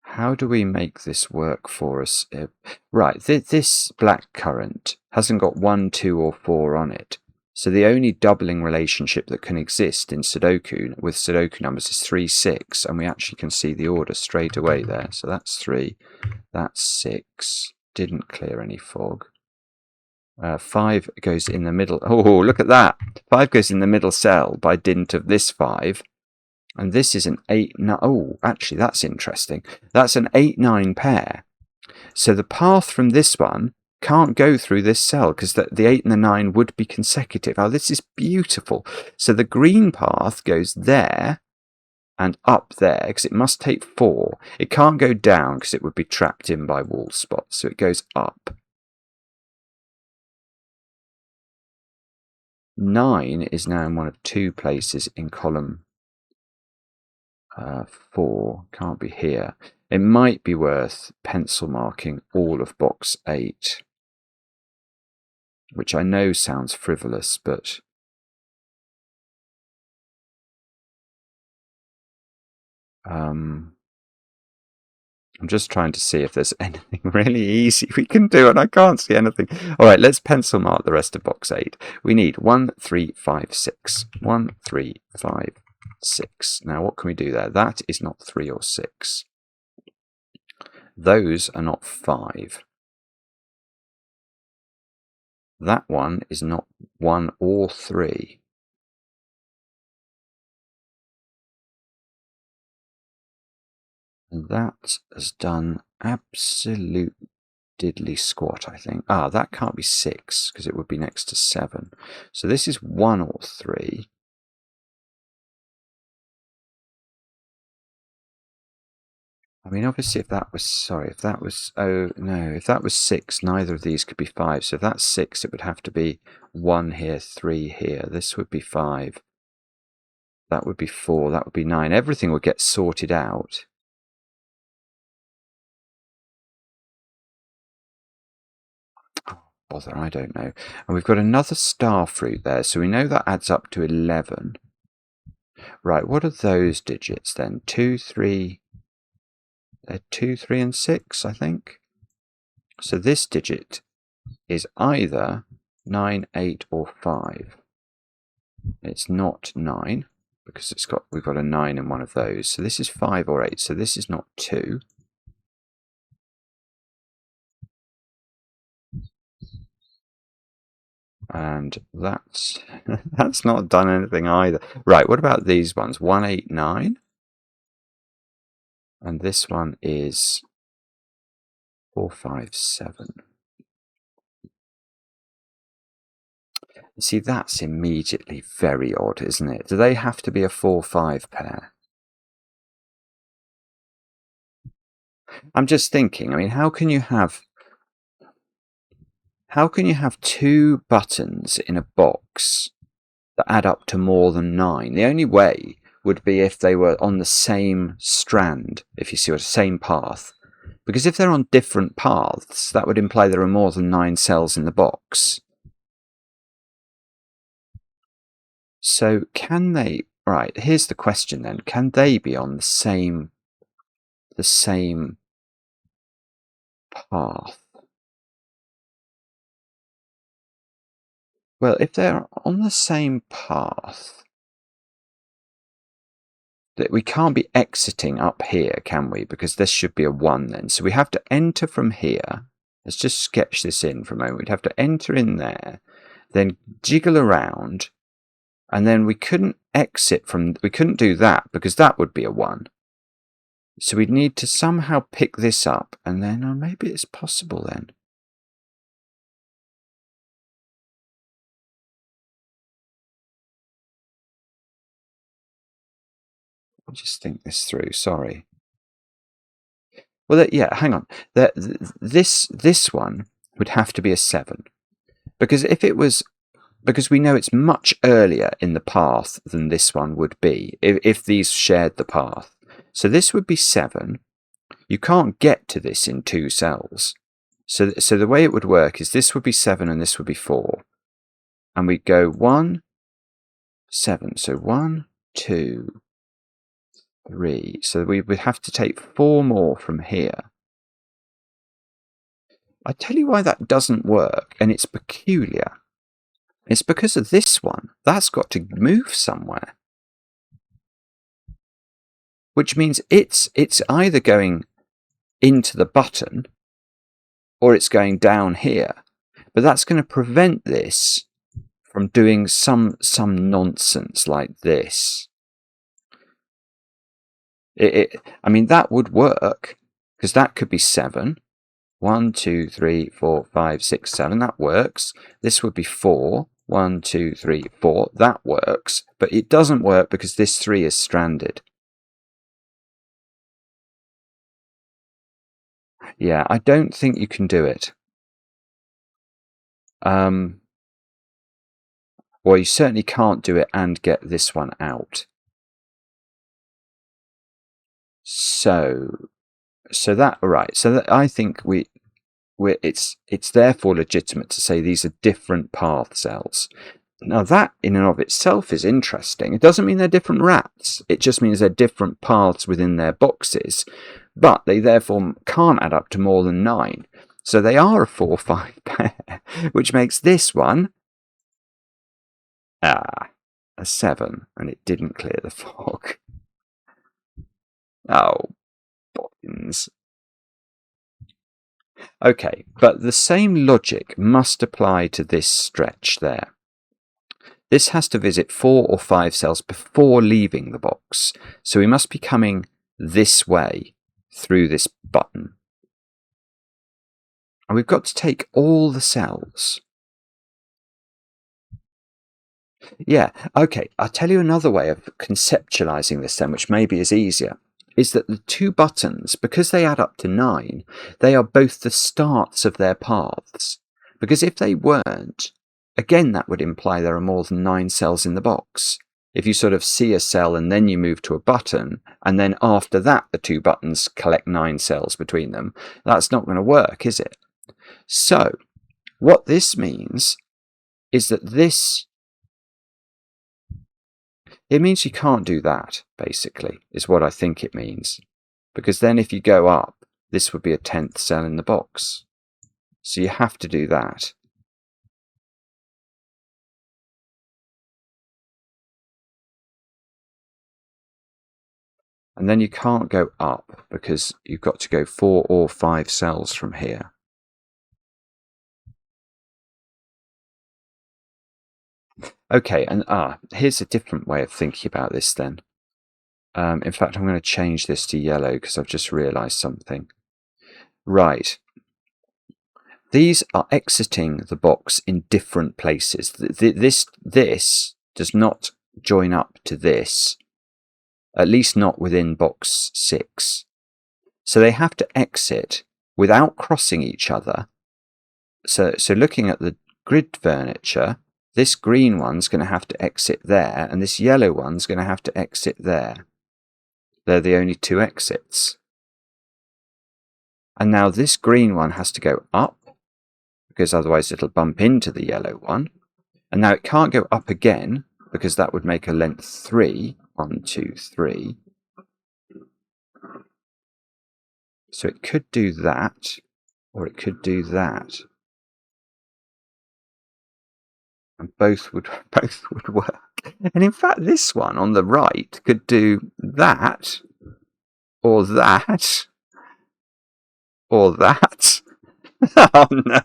how do we make this work for us? Right, this blackcurrant hasn't got 1, 2, or 4 on it. So the only doubling relationship that can exist in Sudoku with Sudoku numbers is 3, 6, and we actually can see the order straight away there. So that's 3, that's 6, didn't clear any fog. 5 goes in the middle. Oh, look at that! 5 goes in the middle cell by dint of this 5. And this is an 8, 9. Oh, actually, that's interesting. That's an 8, 9 pair. So the path from this one can't go through this cell because the 8 and the 9 would be consecutive. Oh, this is beautiful. So the green path goes there and up there because it must take 4. It can't go down because it would be trapped in by wall spots. So it goes up. 9 is now in one of 2 places in column 4, can't be here. It might be worth pencil marking all of box 8, which I know sounds frivolous, but I'm just trying to see if there's anything really easy we can do, and I can't see anything. All right, let's pencil mark the rest of box 8. We need 1, 3, 5, 6. 1, 3, 5, 6. Now, what can we do there? That is not 3 or 6. Those are not 5. That one is not 1 or 3. And that has done absolute diddly squat, I think. Ah, that can't be 6 because it would be next to 7. So this is 1 or 3. I mean, obviously, if that was 6, neither of these could be 5. So if that's 6, it would have to be 1 here, 3 here. This would be 5. That would be 4. That would be 9. Everything would get sorted out. Oh, bother, I don't know. And we've got another starfruit there. So we know that adds up to 11. Right, what are those digits then? 2, 3... They're 2, 3, and 6, I think. So this digit is either 9, 8, or 5. It's not 9 because we've got a 9 in one of those. So this is 5 or 8. So this is not 2. And that's not done anything either. Right, what about these ones? 1, 8, 9. And this one is 4, 5, 7. See, that's immediately very odd, isn't it? Do they have to be a 4, 5 pair? I'm just thinking, I mean, how can you have 2 buttons in a box that add up to more than 9? The only way would be if they were on the same strand, if you see what, same path. Because if they're on different paths, that would imply there are more than 9 cells in the box. So can they, right, here's the question then, can they be on the same path? Well, if they're on the same path, that we can't be exiting up here, can we? Because this should be a 1 then. So we have to enter from here. Let's just sketch this in for a moment. We'd have to enter in there, then jiggle around, and then we couldn't we couldn't do that because that would be a 1. So we'd need to somehow pick this up, and then, or maybe it's possible then. I'll just think this through, sorry. Well, yeah, hang on. This one would have to be a 7. Because if it was because we know it's much earlier in the path than this one would be if these shared the path. So this would be 7. You can't get to this in 2 cells. So the way it would work is this would be 7 and this would be 4. And we go 1, 7. So 1, 2, 3. So we would have to take 4 more from here. I tell you why that doesn't work, and it's peculiar. It's because of this one. That's got to move somewhere. Which means it's either going into the button or it's going down here. But that's going to prevent this from doing some nonsense like this. I mean, that would work, because that could be 7. 1, 2, 3, 4, 5, 6, 7. That works. This would be 4. 1, 2, 3, 4. That works. But it doesn't work because this 3 is stranded. Yeah, I don't think you can do it. Well, you certainly can't do it and get this one out. So that, right. So that, I think it's therefore legitimate to say these are different path cells. Now that in and of itself is interesting. It doesn't mean they're different rats. It just means they're different paths within their boxes. But they therefore can't add up to more than 9. So they are a 4-5 pair, which makes this one a 7, and it didn't clear the fog. Oh, bobbins. Okay, but the same logic must apply to this stretch there. This has to visit 4 or 5 cells before leaving the box, so we must be coming this way through this button. And we've got to take all the cells. Yeah, okay, I'll tell you another way of conceptualizing this then, which maybe is easier, is that the 2 buttons, because they add up to 9, they are both the starts of their paths. Because if they weren't, again, that would imply there are more than 9 cells in the box. If you sort of see a cell and then you move to a button, and then after that the 2 buttons collect 9 cells between them, that's not going to work, is it? So, what this means is that it means you can't do that, basically, is what I think it means. Because then if you go up, this would be a 10th cell in the box. So you have to do that. And then you can't go up because you've got to go 4 or 5 cells from here. Okay, and here's a different way of thinking about this then. In fact, I'm going to change this to yellow because I've just realised something. Right. These are exiting the box in different places. This does not join up to this, at least not within box 6. So they have to exit without crossing each other. So looking at the grid furniture, this green one's going to have to exit there, and this yellow one's going to have to exit there. They're the only 2 exits. And now this green one has to go up, because otherwise it'll bump into the yellow one. And now it can't go up again, because that would make a length 3. 1, 2, 3. So it could do that, or it could do that. And both would work. And in fact, this one on the right could do that, or that, or that. Oh no.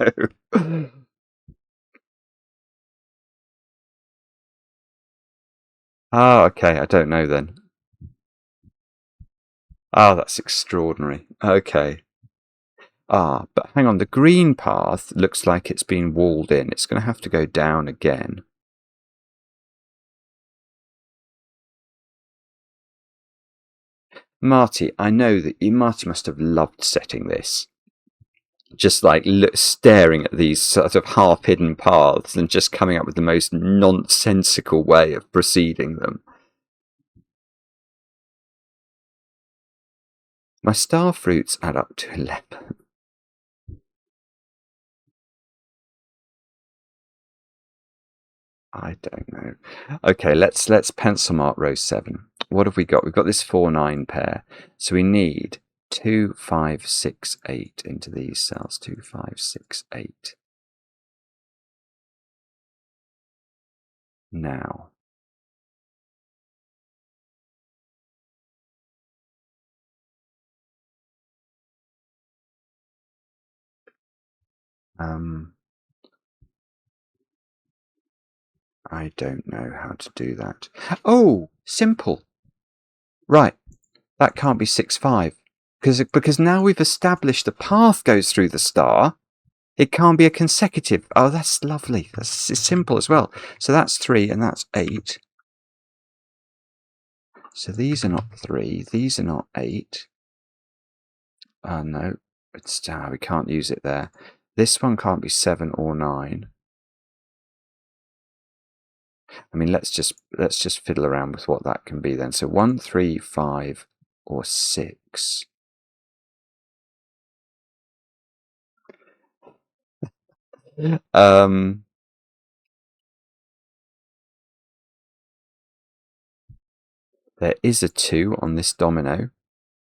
Oh, okay, I don't know then. Oh, that's extraordinary. Okay. But hang on, the green path looks like it's been walled in. It's going to have to go down again. Marty, I know that Marty must have loved setting this. just like staring at these sort of half-hidden paths and just coming up with the most nonsensical way of proceeding them. My starfruits add up to 11. I don't know. Okay, let's pencil mark row 7. What have we got? We've got this 4-9 pair. So we need 2, 5, 6, 8 into these cells. 2, 5, 6, 8. Now. I don't know how to do that. Oh, simple. Right. That can't be 6, 5. Because now we've established the path goes through the star. It can't be a consecutive. Oh, that's lovely. That's simple as well. So that's 3 and that's 8. So these are not 3. These are not 8. Oh, no. We can't use it there. This one can't be 7 or 9. I mean, let's just fiddle around with what that can be then. So 1, 3, 5, or 6. There is a 2 on this domino,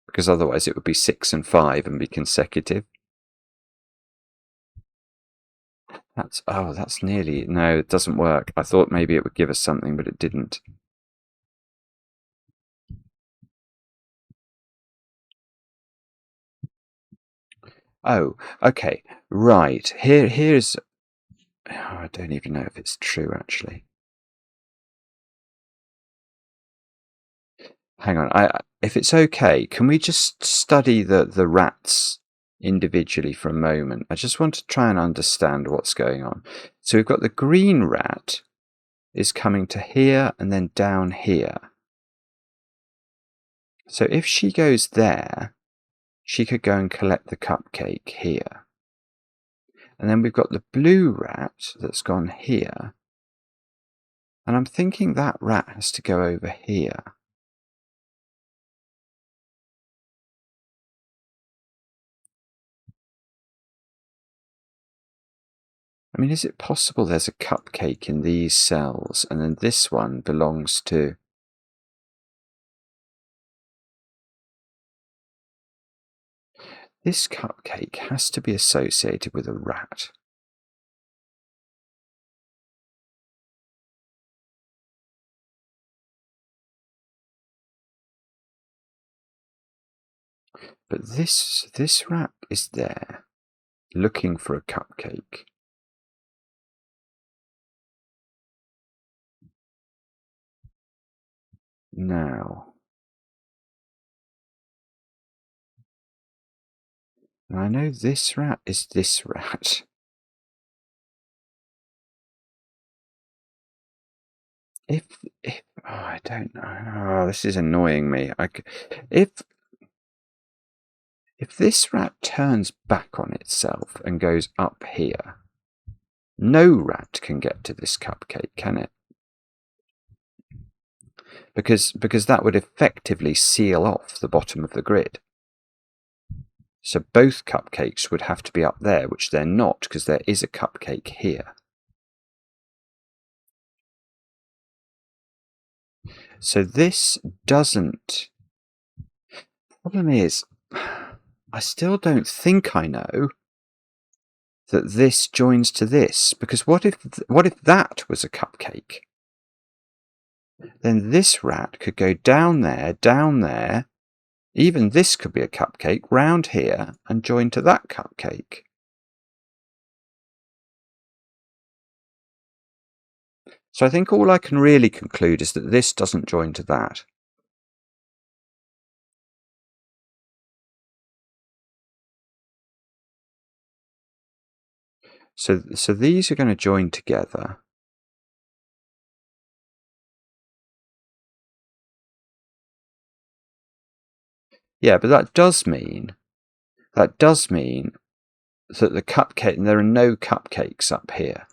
because otherwise it would be 6 and 5 and be consecutive. That's nearly... No, it doesn't work. I thought maybe it would give us something, but it didn't. Oh, okay. Right. Here's... Oh, I don't even know if it's true, actually. Hang on. If it's okay, can we just study the rats individually for a moment? I just want to try and understand what's going on. So we've got the green rat is coming to here and then down here. So if she goes there, she could go and collect the cupcake here. And then we've got the blue rat that's gone here. And I'm thinking that rat has to go over here. I mean, is it possible there's a cupcake in these cells and then this one belongs to... This cupcake has to be associated with a rat. But this rat is there, looking for a cupcake. Now, I know this rat is this rat. If I don't know. Oh, this is annoying me. If this rat turns back on itself and goes up here, no rat can get to this cupcake, can it? Because that would effectively seal off the bottom of the grid. So both cupcakes would have to be up there, which they're not, because there is a cupcake here. So this doesn't... Problem is, I still don't think I know that this joins to this, because what if that was a cupcake? Then this rat could go down there, even this could be a cupcake, round here, and join to that cupcake. So I think all I can really conclude is that this doesn't join to that. So these are going to join together. Yeah, but that does mean that the cupcake, and there are no cupcakes up here.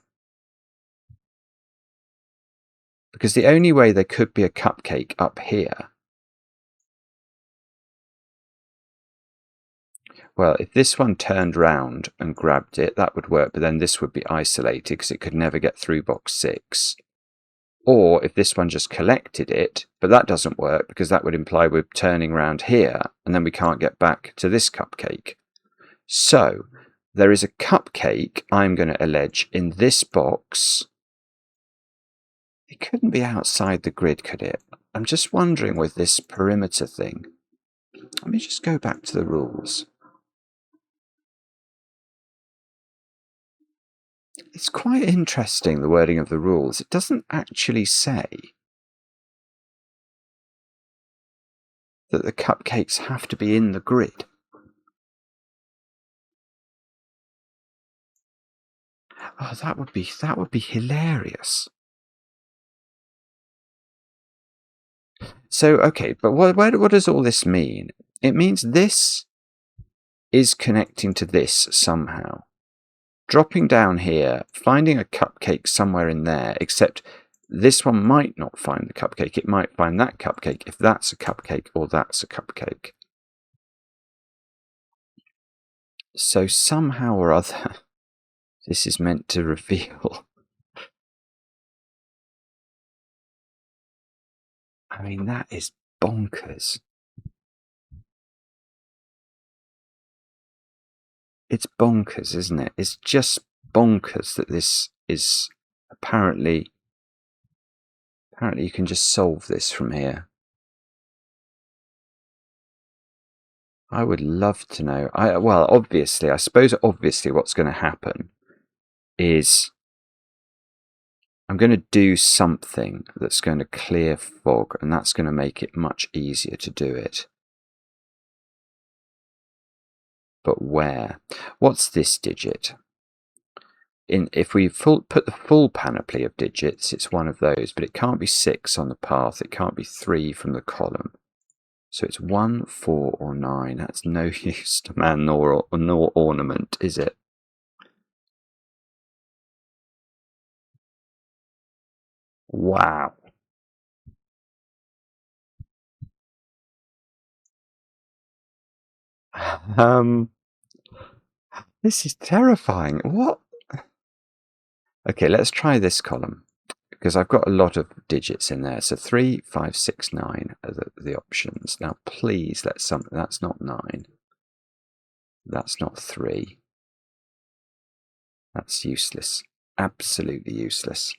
Because the only way there could be a cupcake up here, well, if this one turned round and grabbed it, that would work, but then this would be isolated because it could never get through box 6. Or if this one just collected it, but that doesn't work because that would imply we're turning around here and then we can't get back to this cupcake. So there is a cupcake, I'm going to allege, in this box. It couldn't be outside the grid, could it? I'm just wondering with this perimeter thing. Let me just go back to the rules. It's quite interesting, the wording of the rules. It doesn't actually say that the cupcakes have to be in the grid. Oh, that would be hilarious. So, okay, but what does all this mean? It means this is connecting to this somehow. Dropping down here, finding a cupcake somewhere in there, except this one might not find the cupcake. It might find that cupcake if that's a cupcake or that's a cupcake. So somehow or other, this is meant to reveal. I mean, that is bonkers. It's bonkers, isn't it? It's just bonkers that this is apparently you can just solve this from here. I would love to know. I suppose obviously what's going to happen is I'm going to do something that's going to clear fog, and that's going to make it much easier to do it. But where? What's this digit? If we put the full panoply of digits, it's one of those, but it can't be 6 on the path. It can't be 3 from the column. So it's 1, 4, or 9. That's no use to man nor ornament, is it? Wow. This is terrifying. What? Okay, let's try this column, because I've got a lot of digits in there. So 3, 5, 6, 9 are the options. Now, please, that's not 9. That's not 3. That's useless. Absolutely useless.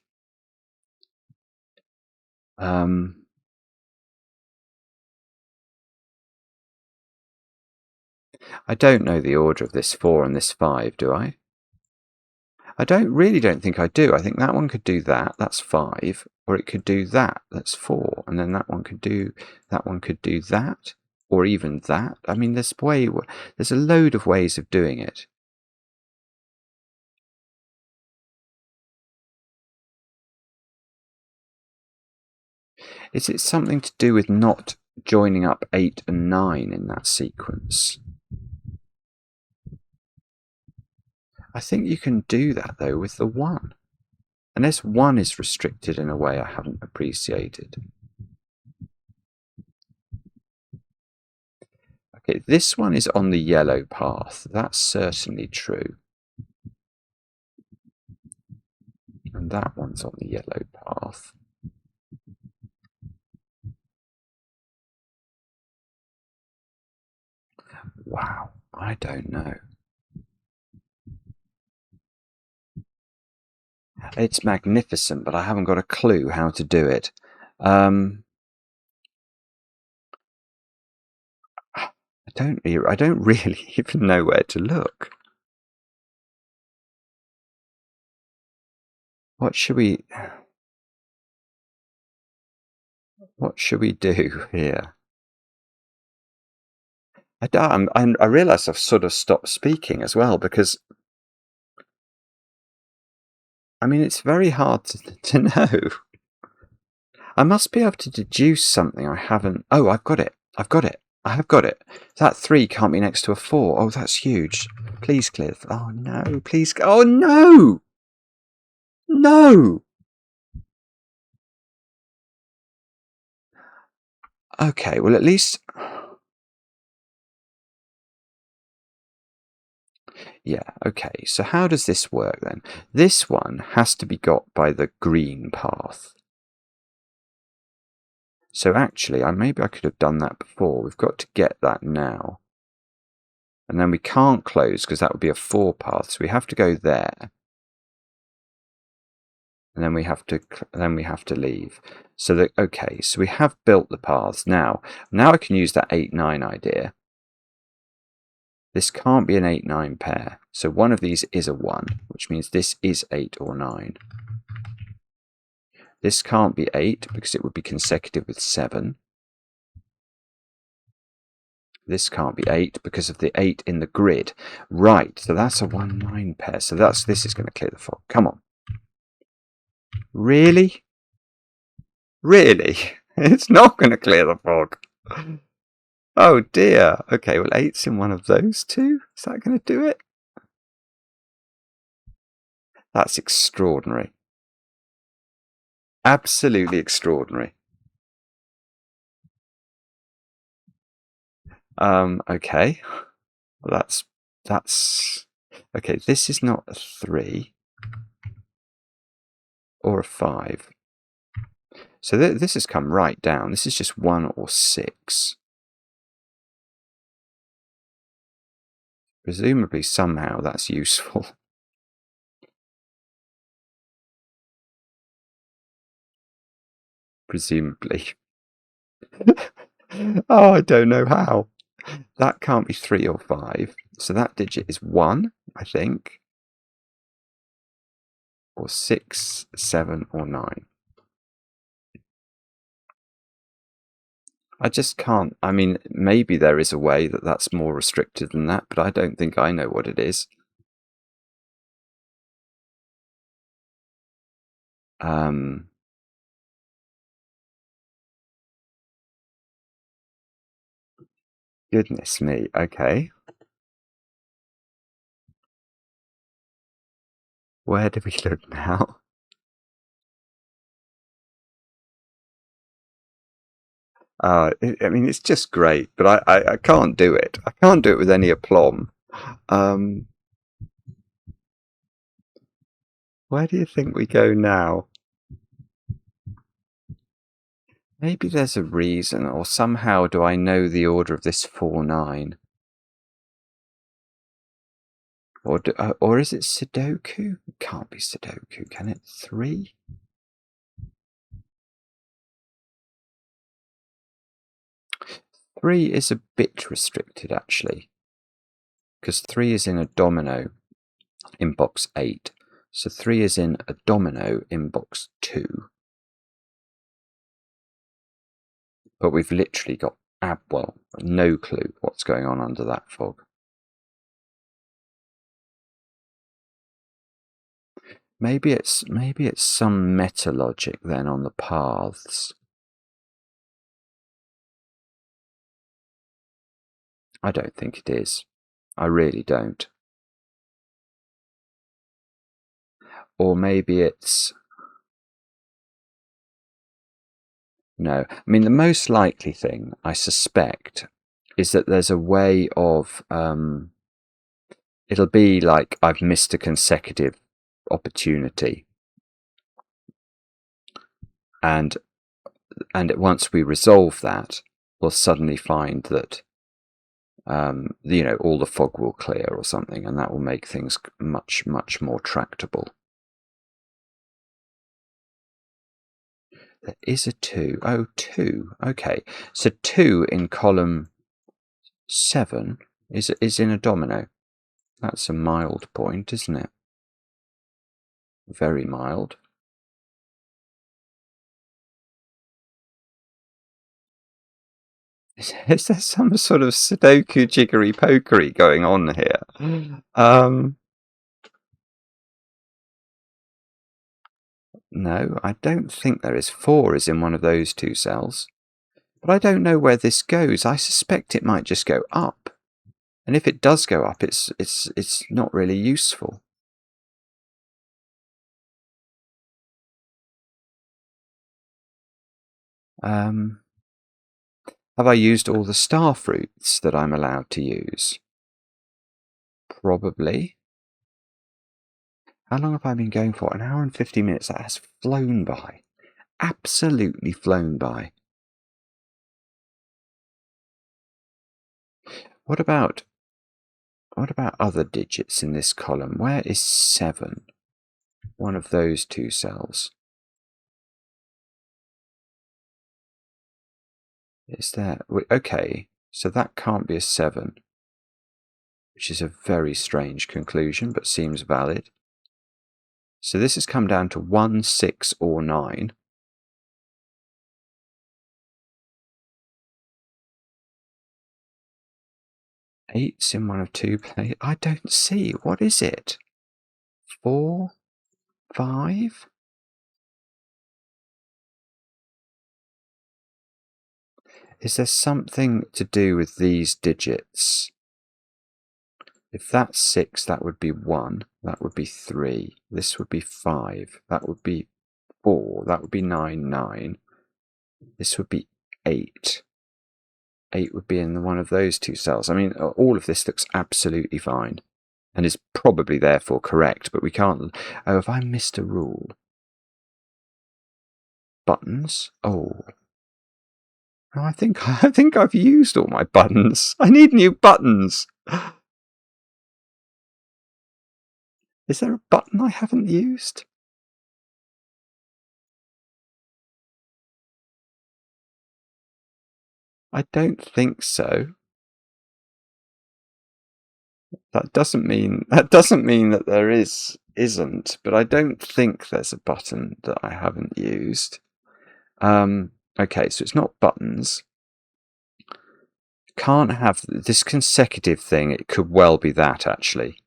I don't know the order of this 4 and this 5, do I? I really don't think I do. I think that one could do that, that's 5, or it could do that, that's 4, and then that one could do that, or even that. I mean, there's a load of ways of doing it. Is it something to do with not joining up 8 and 9 in that sequence? I think you can do that, though, with the 1. Unless 1 is restricted in a way I haven't appreciated. Okay, this one is on the yellow path. That's certainly true. And that one's on the yellow path. Wow, I don't know. It's magnificent, but I haven't got a clue how to do it. I don't really even know where to look. What should we do here? I realise I've sort of stopped speaking as well, because I mean, it's very hard to know. I must be able to deduce something I haven't. Oh, I've got it. I have got it. That 3 can't be next to a 4. Oh, that's huge. Please clear. Oh, no. Please. Oh, no. No. Okay, well, at least... Yeah, okay. So how does this work then? This one has to be got by the green path. So actually, maybe I could have done that before. We've got to get that now. And then we can't close because that would be a 4 path. So we have to go there. And then we have to leave. So that, okay, so we have built the paths now. Now I can use that 8-9 idea. This can't be an 8-9 pair. So one of these is a 1, which means this is 8 or 9. This can't be 8 because it would be consecutive with 7. This can't be 8 because of the 8 in the grid. Right, so that's a 1-9 pair. So this is going to clear the fog. Come on. Really? Really? It's not going to clear the fog. Oh dear. Okay, well 8's in one of those two. Is that going to do it? That's extraordinary. Absolutely extraordinary. Okay. Well, that's okay. This is not a 3 or a 5. So this has come right down. This is just 1 or 6. Presumably somehow that's useful. Presumably. Oh, I don't know how. That can't be 3 or 5. So that digit is 1, I think. Or 6, 7, or 9. I just can't. I mean, maybe there is a way that's more restricted than that, but I don't think I know what it is. Goodness me. Okay. Where do we look now? I mean, it's just great, but I can't do it. I can't do it with any aplomb. Where do you think we go now? Maybe there's a reason, or somehow do I know the order of this 4-9? Or is it Sudoku? It can't be Sudoku, can it? 3? Three is a bit restricted, actually, because 3 is in a domino in box 8. So 3 is in a domino in box 2. But we've literally got, well, no clue what's going on under that fog. Maybe it's some meta logic then on the paths. I don't think it is. I really don't. Or maybe it's... No. I mean, the most likely thing, I suspect, is that there's a way of... it'll be like I've missed a consecutive opportunity. And once we resolve that, we'll suddenly find that all the fog will clear or something, and that will make things much, much more tractable. There is a 2. Oh, 2. Okay. So 2 in column 7 is in a domino. That's a mild point, isn't it? Very mild. Is there some sort of Sudoku jiggery pokery going on here? No, I don't think there is. 4 is in one of those two cells. But I don't know where this goes. I suspect it might just go up. And if it does go up, it's not really useful. Have I used all the starfruits that I'm allowed to use? Probably. How long have I been going for? 1 hour and 50 minutes. That has flown by. Absolutely flown by. What about other digits in this column? Where is 7? One of those two cells. Is there? Okay, so that can't be a 7, which is a very strange conclusion, but seems valid. So this has come down to 1, 6, or 9. Eight's in one of two places. I don't see. What is it? 4, 5? Is there something to do with these digits? If that's 6, that would be 1. That would be 3. This would be 5. That would be 4. That would be 9, 9. This would be 8. 8 would be in one of those two cells. I mean, all of this looks absolutely fine and is probably therefore correct, but we can't... Oh, have I missed a rule? Buttons? Oh. No, I think I've used all my buttons. I need new buttons. Is there a button I haven't used? I don't think so. That doesn't mean that there isn't, but I don't think there's a button that I haven't used. Okay, so it's not buttons. Can't have this consecutive thing. It could well be that, actually.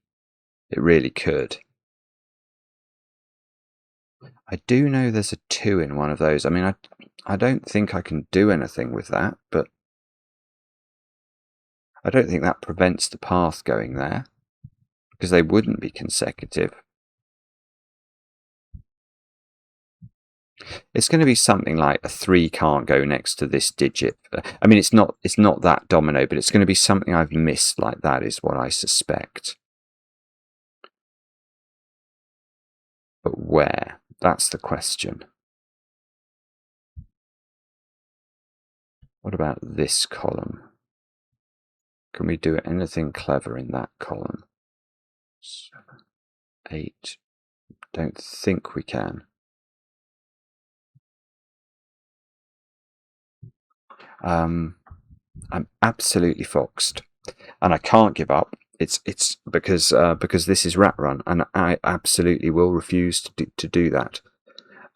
It really could. I do know there's a 2 in one of those. I mean, I don't think I can do anything with that, but I don't think that prevents the path going there, because they wouldn't be consecutive. It's going to be something like a 3 can't go next to this digit. I mean, it's not that domino, but it's going to be something I've missed like that, is what I suspect. But where? That's the question. What about this column? Can we do anything clever in that column? 7, 8. Don't think we can. I'm absolutely foxed, and I can't give up. It's because this is Rat Run, and I absolutely will refuse to do that.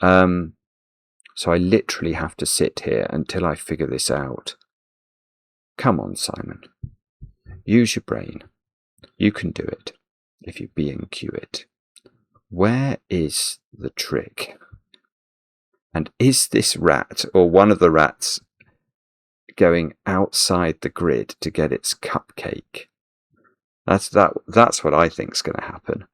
So I literally have to sit here until I figure this out. Come on, Simon. Use your brain. You can do it if you B&Q it. Where is the trick? And is this rat, or one of the rats, going outside the grid to get its cupcake? That's what I think's going to happen.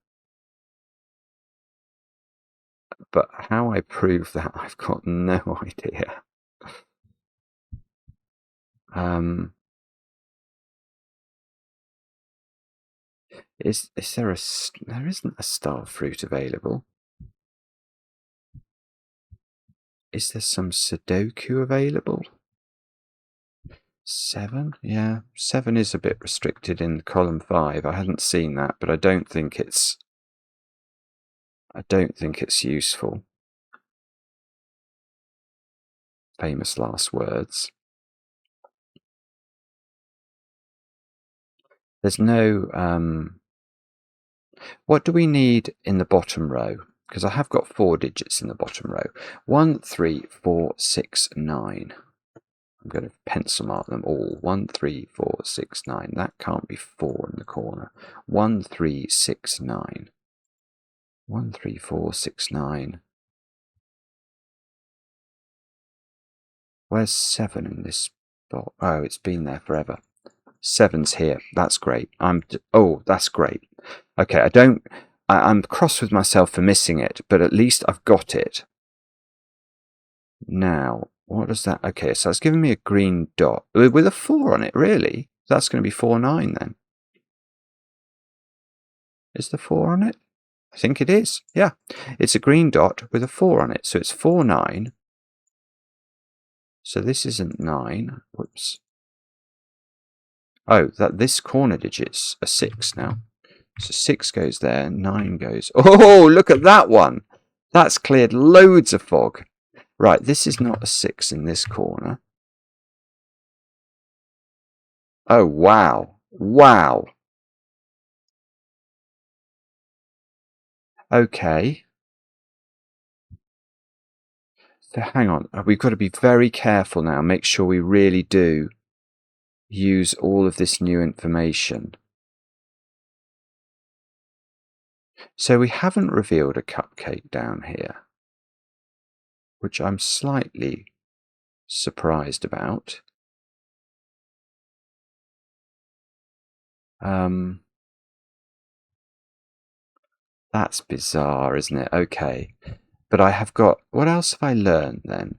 But how I prove that, I've got no idea. Is there there isn't a starfruit available? Is there some sudoku available? 7? Yeah, 7 is a bit restricted in column 5. I hadn't seen that, but I don't think it's useful. Famous last words. There's no what do we need in the bottom row? Because I have got 4 digits in the bottom row. 1, 3, 4, 6, 9. I'm going to pencil mark them all. 1, 3, 4, 6, 9. That can't be 4 in the corner. 1, 3, 6, 9. 1, 3, 4, 6, 9. Where's 7 in this spot? Oh, it's been there forever. 7's here. That's great. Oh, that's great. Okay, I'm cross with myself for missing it, but at least I've got it. Now, what does that... Okay, so it's giving me a green dot with a 4 on it, really? That's going to be 4-9 then. Is the 4 on it? I think it is. Yeah, it's a green dot with a 4 on it, so it's 4-9. So this isn't 9. Whoops. Oh, this corner digit's a 6 now. So 6 goes there, 9 goes... Oh, look at that one! That's cleared loads of fog. Right, this is not a 6 in this corner. Oh, wow. Wow. Okay. So hang on. We've got to be very careful now. Make sure we really do use all of this new information. So we haven't revealed a cupcake down here, which I'm slightly surprised about. That's bizarre, isn't it? Okay. But I have got... What else have I learned then?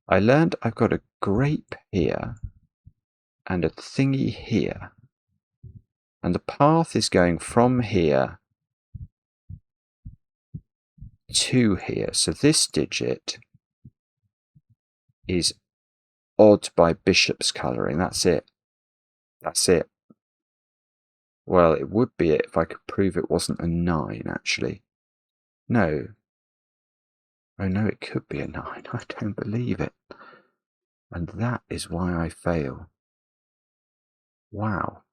I learned I've got a grape here and a thingy here. And the path is going from here to here. So this digit is odd by Bishop's colouring. That's it. That's it. Well, it would be it if I could prove it wasn't a 9, actually. No. Oh, no, it could be a 9. I don't believe it. And that is why I fail. Wow.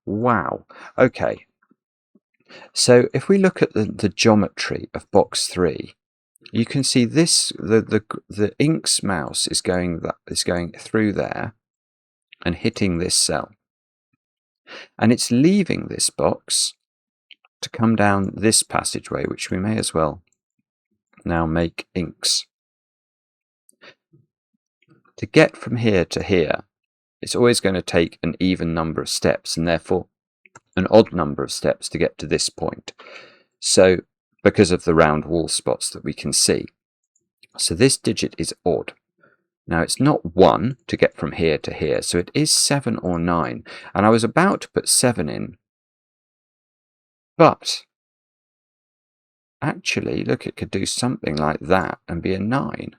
Wow. Okay. So if we look at the geometry of box 3, you can see this the ink's mouse is going through there and hitting this cell. And it's leaving this box to come down this passageway, which we may as well now make inks. To get from here to here, it's always going to take an even number of steps, and therefore an odd number of steps to get to this point. So, because of the round wall spots that we can see. So this digit is odd. Now it's not 1 to get from here to here, so it is 7 or 9. And I was about to put 7 in, but actually, look, it could do something like that and be a 9.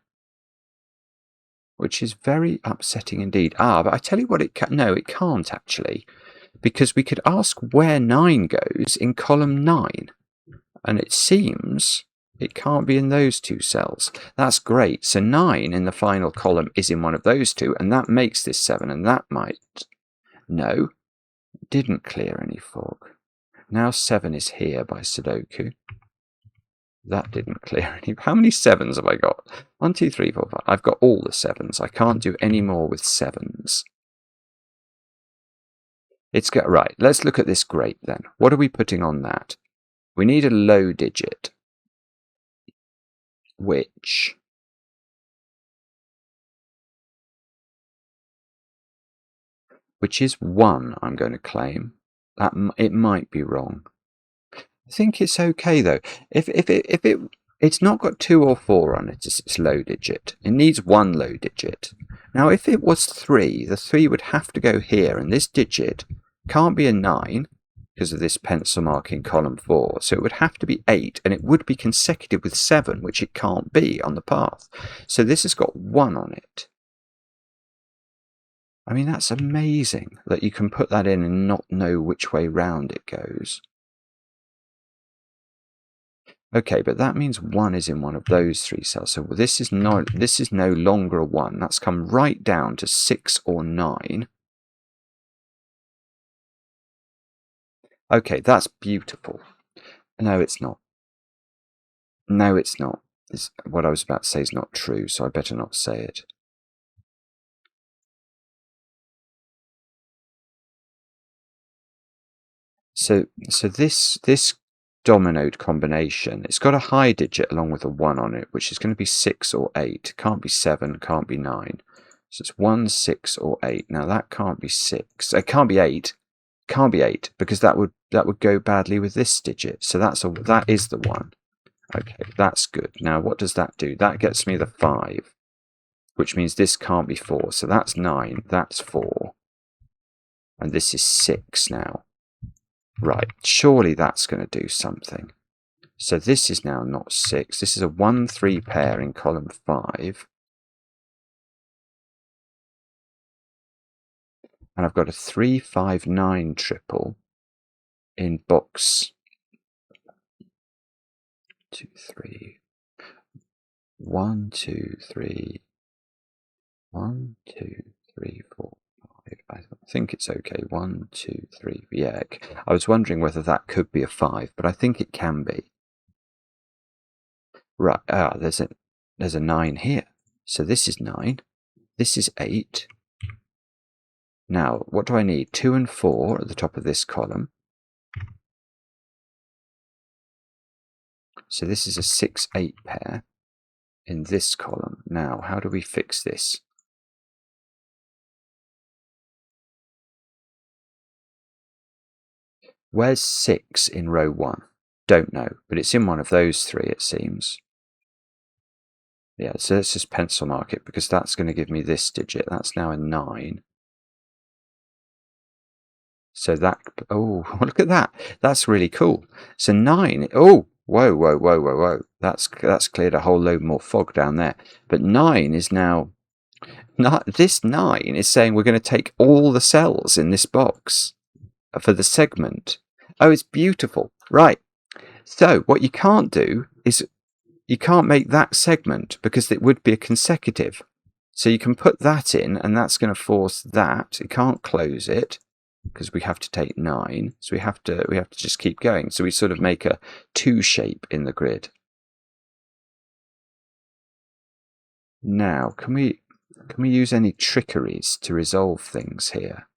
Which is very upsetting indeed. But I tell you what, it can't actually, because we could ask where 9 goes in column 9, and it seems it can't be in those 2 cells. That's great. So 9 in the final column is in one of those 2, and that makes this 7, and that might... No, didn't clear any fog. Now 7 is here by Sudoku. That didn't clear any... How many 7s have I got? 1, 2, 3, 4, 5. I've got all the 7s. I can't do any more with 7s. Right, let's look at this grape then. What are we putting on that? We need a low digit, which is 1, I'm going to claim. It might be wrong. I think it's okay though. If it's not got 2 or 4 on it, it's low digit. It needs 1 low digit. Now if it was 3, the 3 would have to go here, and this digit can't be a 9 because of this pencil mark in column 4. So it would have to be 8, and it would be consecutive with 7, which it can't be on the path. So this has got 1 on it. I mean, that's amazing that you can put that in and not know which way round it goes. Okay, but that means 1 is in one of those 3 cells. So this is no longer a 1. That's come right down to 6 or 9. Okay, that's beautiful. No, it's not. No, it's not. What I was about to say is not true, so I better not say it. So this dominoed combination. It's got a high digit along with a 1 on it, which is going to be 6 or 8. Can't be 7, can't be 9. So it's 1, 6, or 8. Now that can't be 6. It can't be 8. Can't be 8 because that would go badly with this digit. So that is the 1. Okay, that's good. Now what does that do? That gets me the 5, which means this can't be 4. So that's 9. That's 4. And this is 6 now. Right, surely that's going to do something. So this is now not 6. This is a 1-3 pair in column 5. And I've got a 3-5-9 triple in box 2, 3. 1, 2, 3. 1, 2, 3, 4, 5. I think it's okay. 1, 2, 3. Yeah, I was wondering whether that could be a 5, but I think it can be. Right. There's a 9 here. So this is 9. This is 8. Now, what do I need? 2 and 4 at the top of this column. So this is a 6-8 pair in this column. Now, how do we fix this? Where's 6 in row 1? Don't know, but it's in one of those 3, it seems. Yeah, so let's just pencil mark it because that's going to give me this digit. That's now a 9. So that, oh, look at that. That's really cool. So 9, oh, whoa. That's cleared a whole load more fog down there. But 9 is now, this 9 is saying we're going to take all the cells in this box for the segment. Oh, it's beautiful. Right. So what you can't do is you can't make that segment because it would be a consecutive. So you can put that in and that's going to force that. You can't close it because we have to take 9. So we have to just keep going. So we sort of make a 2 shape in the grid. Now, can we use any trickeries to resolve things here?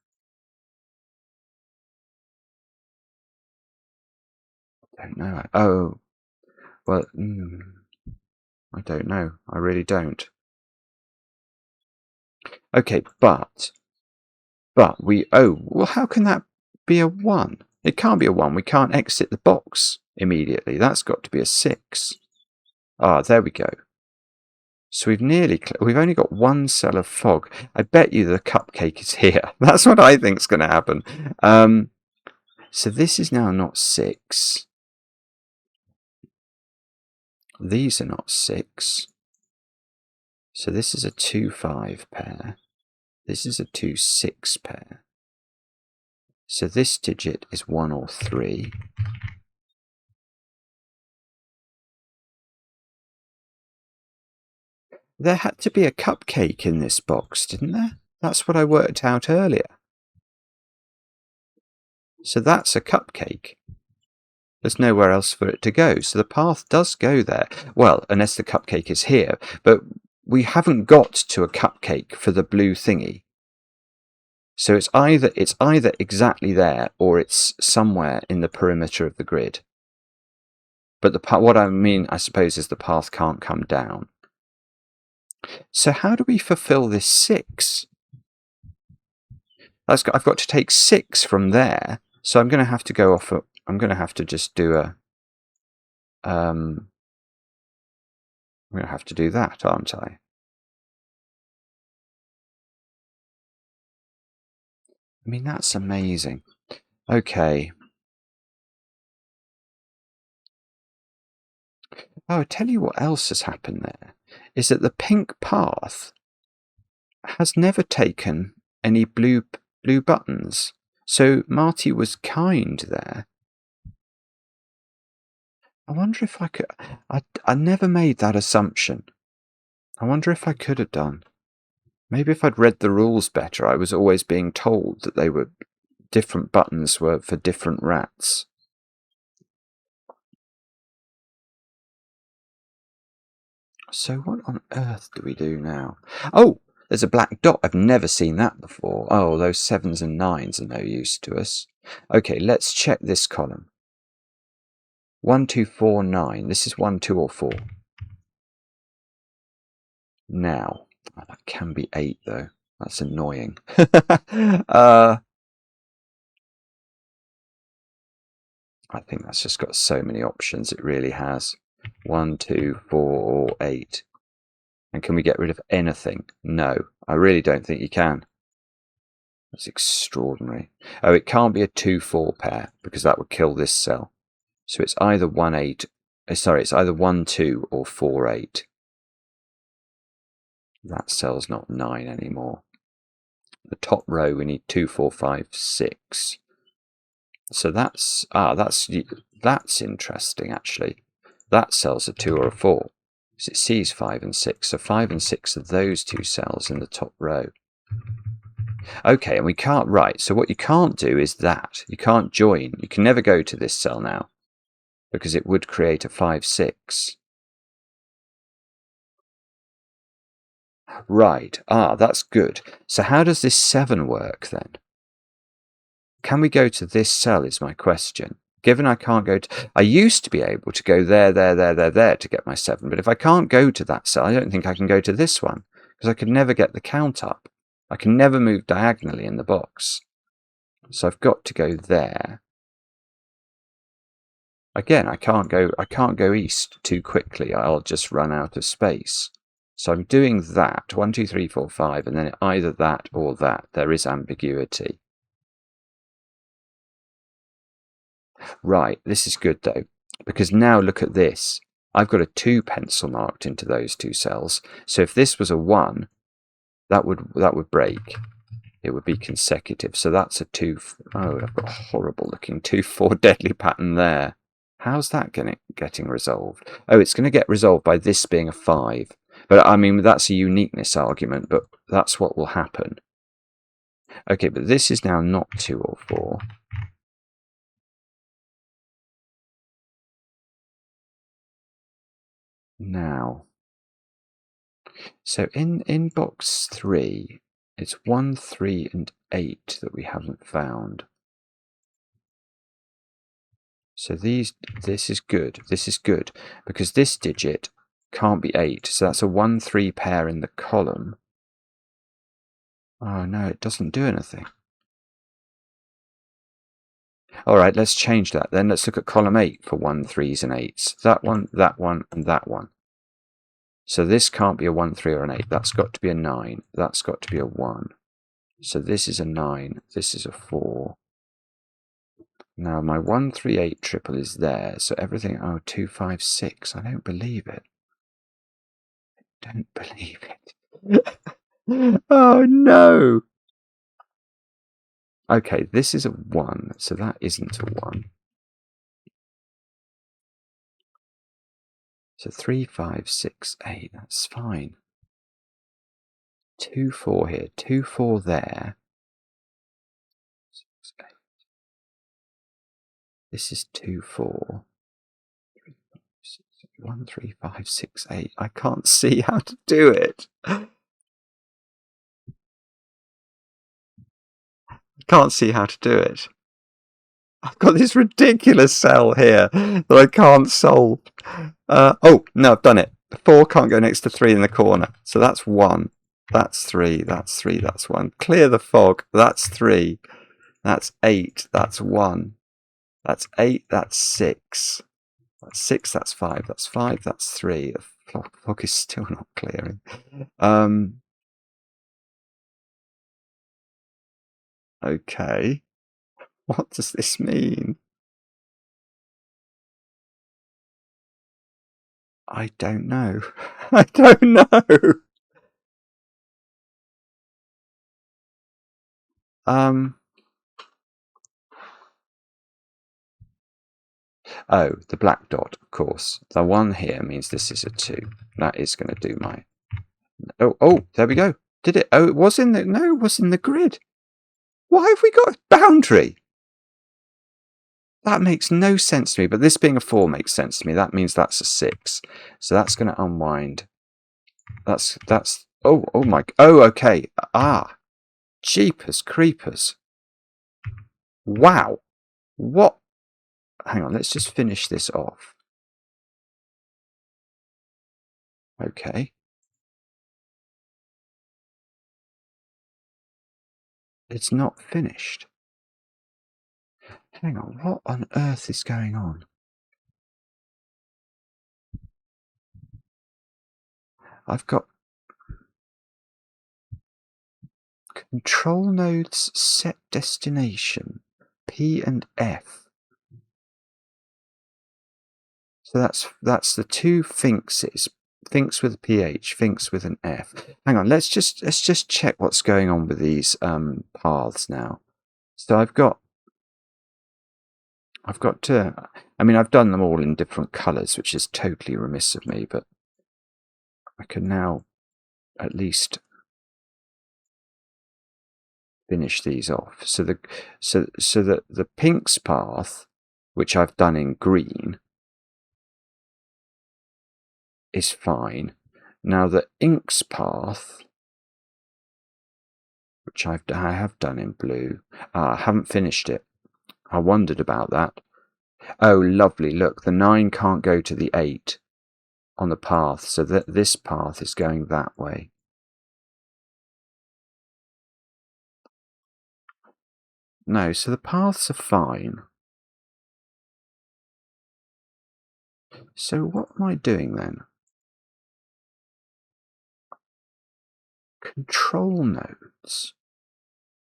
I don't know. Oh, well, I don't know. I really don't. Okay, but we, well, how can that be a 1? It can't be a 1. We can't exit the box immediately. That's got to be a 6. Ah, there we go. So we've only got 1 cell of fog. I bet you the cupcake is here. That's what I think is going to happen. So this is now not 6. These are not 6. So this is a 2-5 pair. This is a 2-6 pair. So this digit is 1 or 3. There had to be a cupcake in this box, didn't there? That's what I worked out earlier. So that's a cupcake. There's nowhere else for it to go. So the path does go there. Well, unless the cupcake is here. But we haven't got to a cupcake for the blue thingy. So it's either exactly there or it's somewhere in the perimeter of the grid. But what I mean, I suppose, is the path can't come down. So how do we fulfill this 6? I've got to take 6 from there. So I'm going to have to go off. I'm going to have to just do a. I'm going to have to do that, aren't I? I mean, that's amazing. Okay. Oh, I'll tell you what else has happened there. Is that the pink path has never taken any blue buttons. So Marty was kind there. I wonder if I could. I never made that assumption. I wonder if I could have done. Maybe if I'd read the rules better, I was always being told that they were different buttons were for different rats. So what on earth do we do now? Oh, there's a black dot. I've never seen that before. Oh, those 7s and 9s are no use to us. Okay, let's check this column. 1, 2, 4, 9. This is 1, 2, or 4. Now, that can be 8 though. That's annoying. I think that's just got so many options. It really has. 1, 2, 4, or 8. And can we get rid of anything? No, I really don't think you can. That's extraordinary. Oh, it can't be a 2-4 pair because that would kill this cell. So it's either 1, 8. Sorry, it's either 1, 2 or 4, 8. That cell's not 9 anymore. The top row we need 2, 4, 5, 6. So that's interesting actually. That cell's a 2 or a 4 because it sees 5 and 6. So 5 and 6 are those two cells in the top row. Okay, and we can't write. So what you can't do is that. You can't join. You can never go to this cell now because it would create a 5, 6. Right. That's good. So how does this 7 work then? Can we go to this cell is my question. Given I can't go to... I used to be able to go there to get my 7. But if I can't go to that cell, I don't think I can go to this one because I could never get the count up. I can never move diagonally in the box. So I've got to go there. Again, I can't go east too quickly. I'll just run out of space. So I'm doing that. 1, 2, 3, 4, 5, and then either that or that. There is ambiguity. Right, this is good though, because now look at this. I've got a 2 pencil marked into those 2 cells. So if this was a 1, that would break. It would be consecutive. So that's a 2. Oh, I've got a horrible looking 2, 4 deadly pattern there. How's that getting resolved? Oh, it's going to get resolved by this being a 5. But I mean, that's a uniqueness argument, but that's what will happen. Okay, but this is now not 2 or 4. Now, so in box 3, it's 1, 3, and 8 that we haven't found. So this is good. This is good because this digit can't be 8. So that's a 1, 3 pair in the column. Oh no, it doesn't do anything. All right, let's change that then. Let's look at column 8 for 1, 3s, and 8s. That one, and that one. So this can't be a 1, 3, or an 8. That's got to be a 9. That's got to be a 1. So this is a 9. This is a 4. Now my 1, 3, 8 triple is there. So everything, 2, 5, 6. I don't believe it. I don't believe it. Oh no. Okay, this is a 1. So that isn't a 1. So 3, 5, 6, 8, that's fine. 2, 4 here, 2, 4 there. 6, 8. This is 2, 4. 3, 5, 6, 1, 3, 5, 6, 8. I can't see how to do it. I can't see how to do it. I've got this ridiculous cell here that I can't solve. Oh, no, I've done it. 4 can't go next to 3 in the corner. So that's 1. That's 3. That's 3. That's 1. Clear the fog. That's 3. That's 8. That's 1. That's 8. That's 6. That's 6. That's 5. That's 5. That's 3. The fog is still not clearing. Okay. What does this mean? I don't know. I don't know. Oh, the black dot, of course. The 1 here means this is a 2. That is going to do my... Oh, there we go. Did it? Oh, it was in the... No, it was in the grid. Why have we got a boundary? That makes no sense to me, but this being a 4 makes sense to me. That means that's a 6. So that's going to unwind. That's... Oh my... Oh, okay. Jeepers creepers. Wow. What? hang on, let's just finish this off. Okay. It's not finished. Hang on, what on earth is going on? I've got control nodes set destination, P and F. So that's the two Finxes. Phinx with a PH, Phinx with an F. Hang on, let's just check what's going on with these paths now. So I've got to, I mean, I've done them all in different colours, which is totally remiss of me, but I can now at least finish these off. So the Pinks path, which I've done in green, is fine. Now the inks path, which I have done in blue, I haven't finished it. I wondered about that. Oh, lovely! Look, the 9 can't go to the 8 on the path, so that this path is going that way. No, so the paths are fine. So what am I doing then? Control nodes.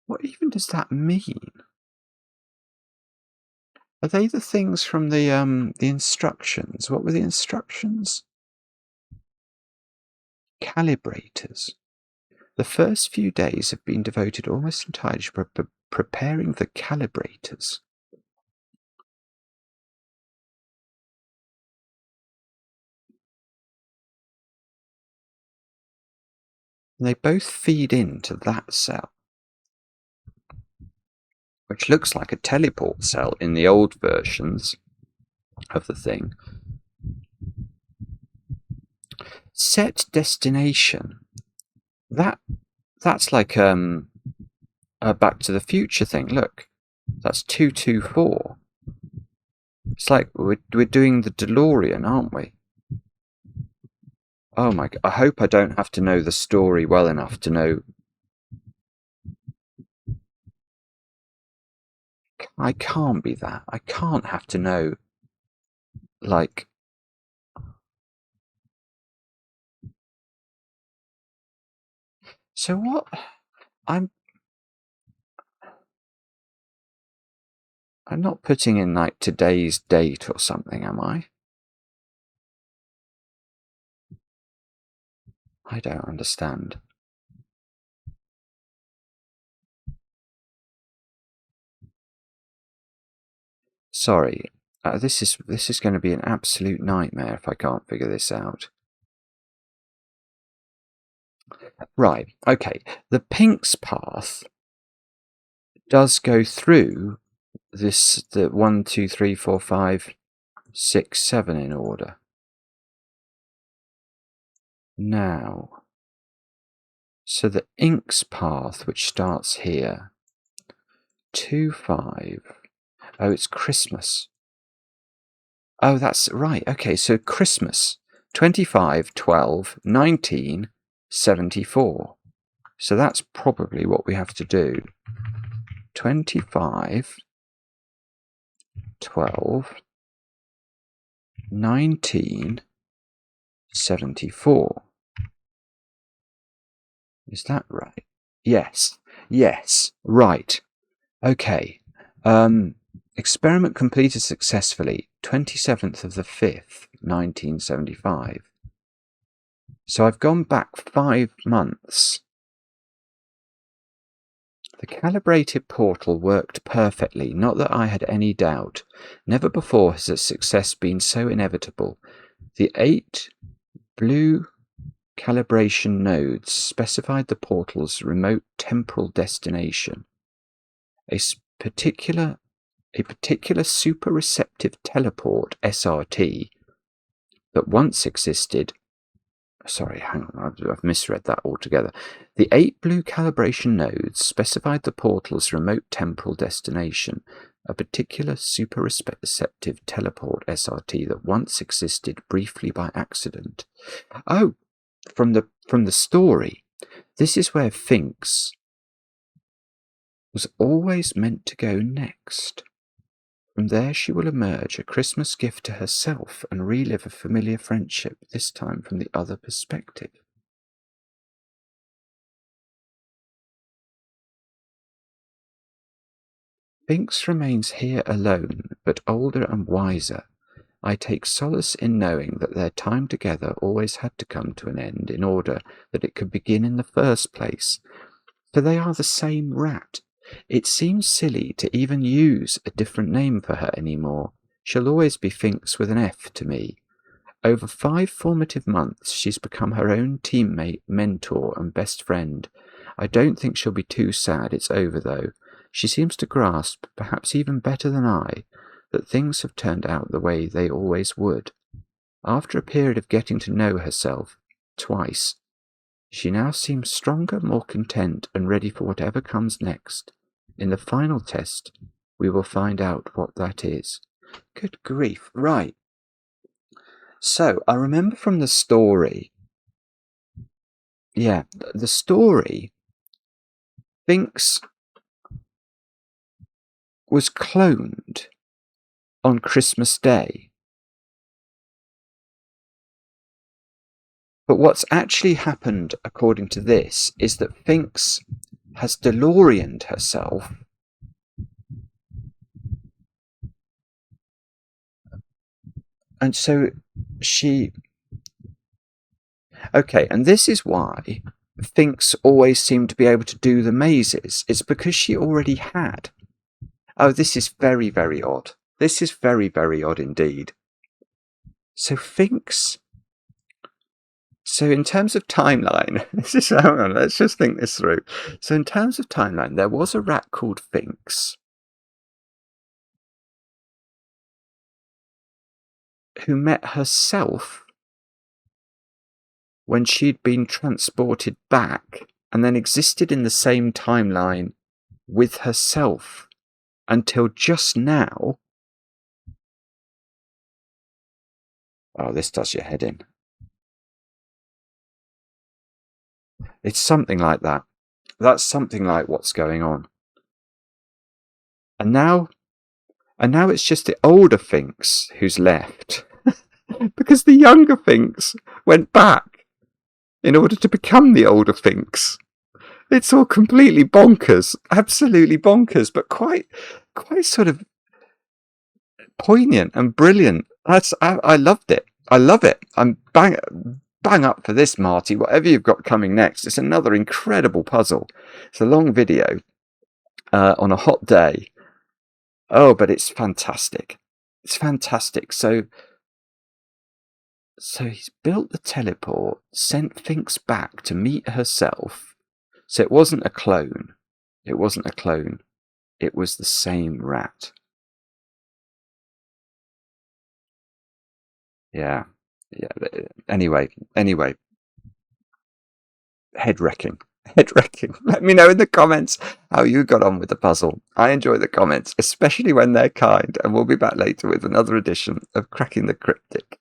What even does that mean? Are they the things from the instructions? What were the instructions? Calibrators. The first few days have been devoted almost entirely to preparing the calibrators. And they both feed into that cell, which looks like a teleport cell in the old versions of the thing. Set destination. That's like a Back to the Future thing. Look, that's 224. It's like we're doing the DeLorean, aren't we? Oh my God! I hope I don't have to know the story well enough to know. I can't be that. I can't have to know, like. So what? I'm not putting in like today's date or something, am I? I don't understand. Sorry, this is going to be an absolute nightmare if I can't figure this out. Right, okay. The Pinks path does go through the 1, 2, 3, 4, 5, 6, 7 in order. Now, so the inks path, which starts here, 2, 5. Oh, it's Christmas. Oh, that's right. Okay, so Christmas, 25, 12, 19, 74. So that's probably what we have to do. 25, 12, 19, 74. Is that right? Yes. Yes. Right. Okay. Experiment completed successfully, 27th of the 5th, 1975. So I've gone back 5 months. The calibrated portal worked perfectly, not that I had any doubt. Never before has a success been so inevitable. The 8 blue calibration nodes specified the portal's remote temporal destination. A particular super receptive teleport SRT that once existed. Sorry, hang on, I've misread that altogether. The 8 blue calibration nodes specified the portal's remote temporal destination a particular super-receptive teleport SRT that once existed briefly by accident. Oh, from the story, this is where Finkz was always meant to go next. From there she will emerge, a Christmas gift to herself, and relive a familiar friendship, this time from the other perspective. Finkz remains here alone, but older and wiser. I take solace in knowing that their time together always had to come to an end in order that it could begin in the first place, for they are the same rat. It seems silly to even use a different name for her anymore. She'll always be Finkz with an F to me. Over 5 formative months, she's become her own teammate, mentor, and best friend. I don't think she'll be too sad it's over, though. She seems to grasp, perhaps even better than I, that things have turned out the way they always would. After a period of getting to know herself, twice, she now seems stronger, more content, and ready for whatever comes next. In the final test, we will find out what that is. Good grief, right. So, I remember from the story, the story, Finkz was cloned on Christmas Day. But what's actually happened, according to this, is that Finkz has DeLorean'd herself and so and this is why Finkz always seemed to be able to do the mazes. It's because she already had. Oh, this is very, very odd. This is very, very odd indeed. So Finkz... So in terms of timeline, hang on, let's just think this through. So in terms of timeline, there was a rat called Finkz who met herself when she'd been transported back and then existed in the same timeline with herself until just now. Oh, this does your head in. It's something like that. That's something like what's going on. And now it's just the older Finkz who's left. Because the younger Finkz went back in order to become the older Finkz. It's all completely bonkers. Absolutely bonkers, but quite sort of poignant and brilliant. I loved it. I love it. I'm bang up for this, Marty. Whatever you've got coming next, it's another incredible puzzle. It's a long video on a hot day. Oh, but it's fantastic. It's fantastic. So he's built the teleport, sent Finkz back to meet herself. So it wasn't a clone. It wasn't a clone. It was the same rat. Yeah. Anyway. Head-wrecking. Let me know in the comments how you got on with the puzzle. I enjoy the comments, especially when they're kind, and we'll be back later with another edition of Cracking the Cryptic.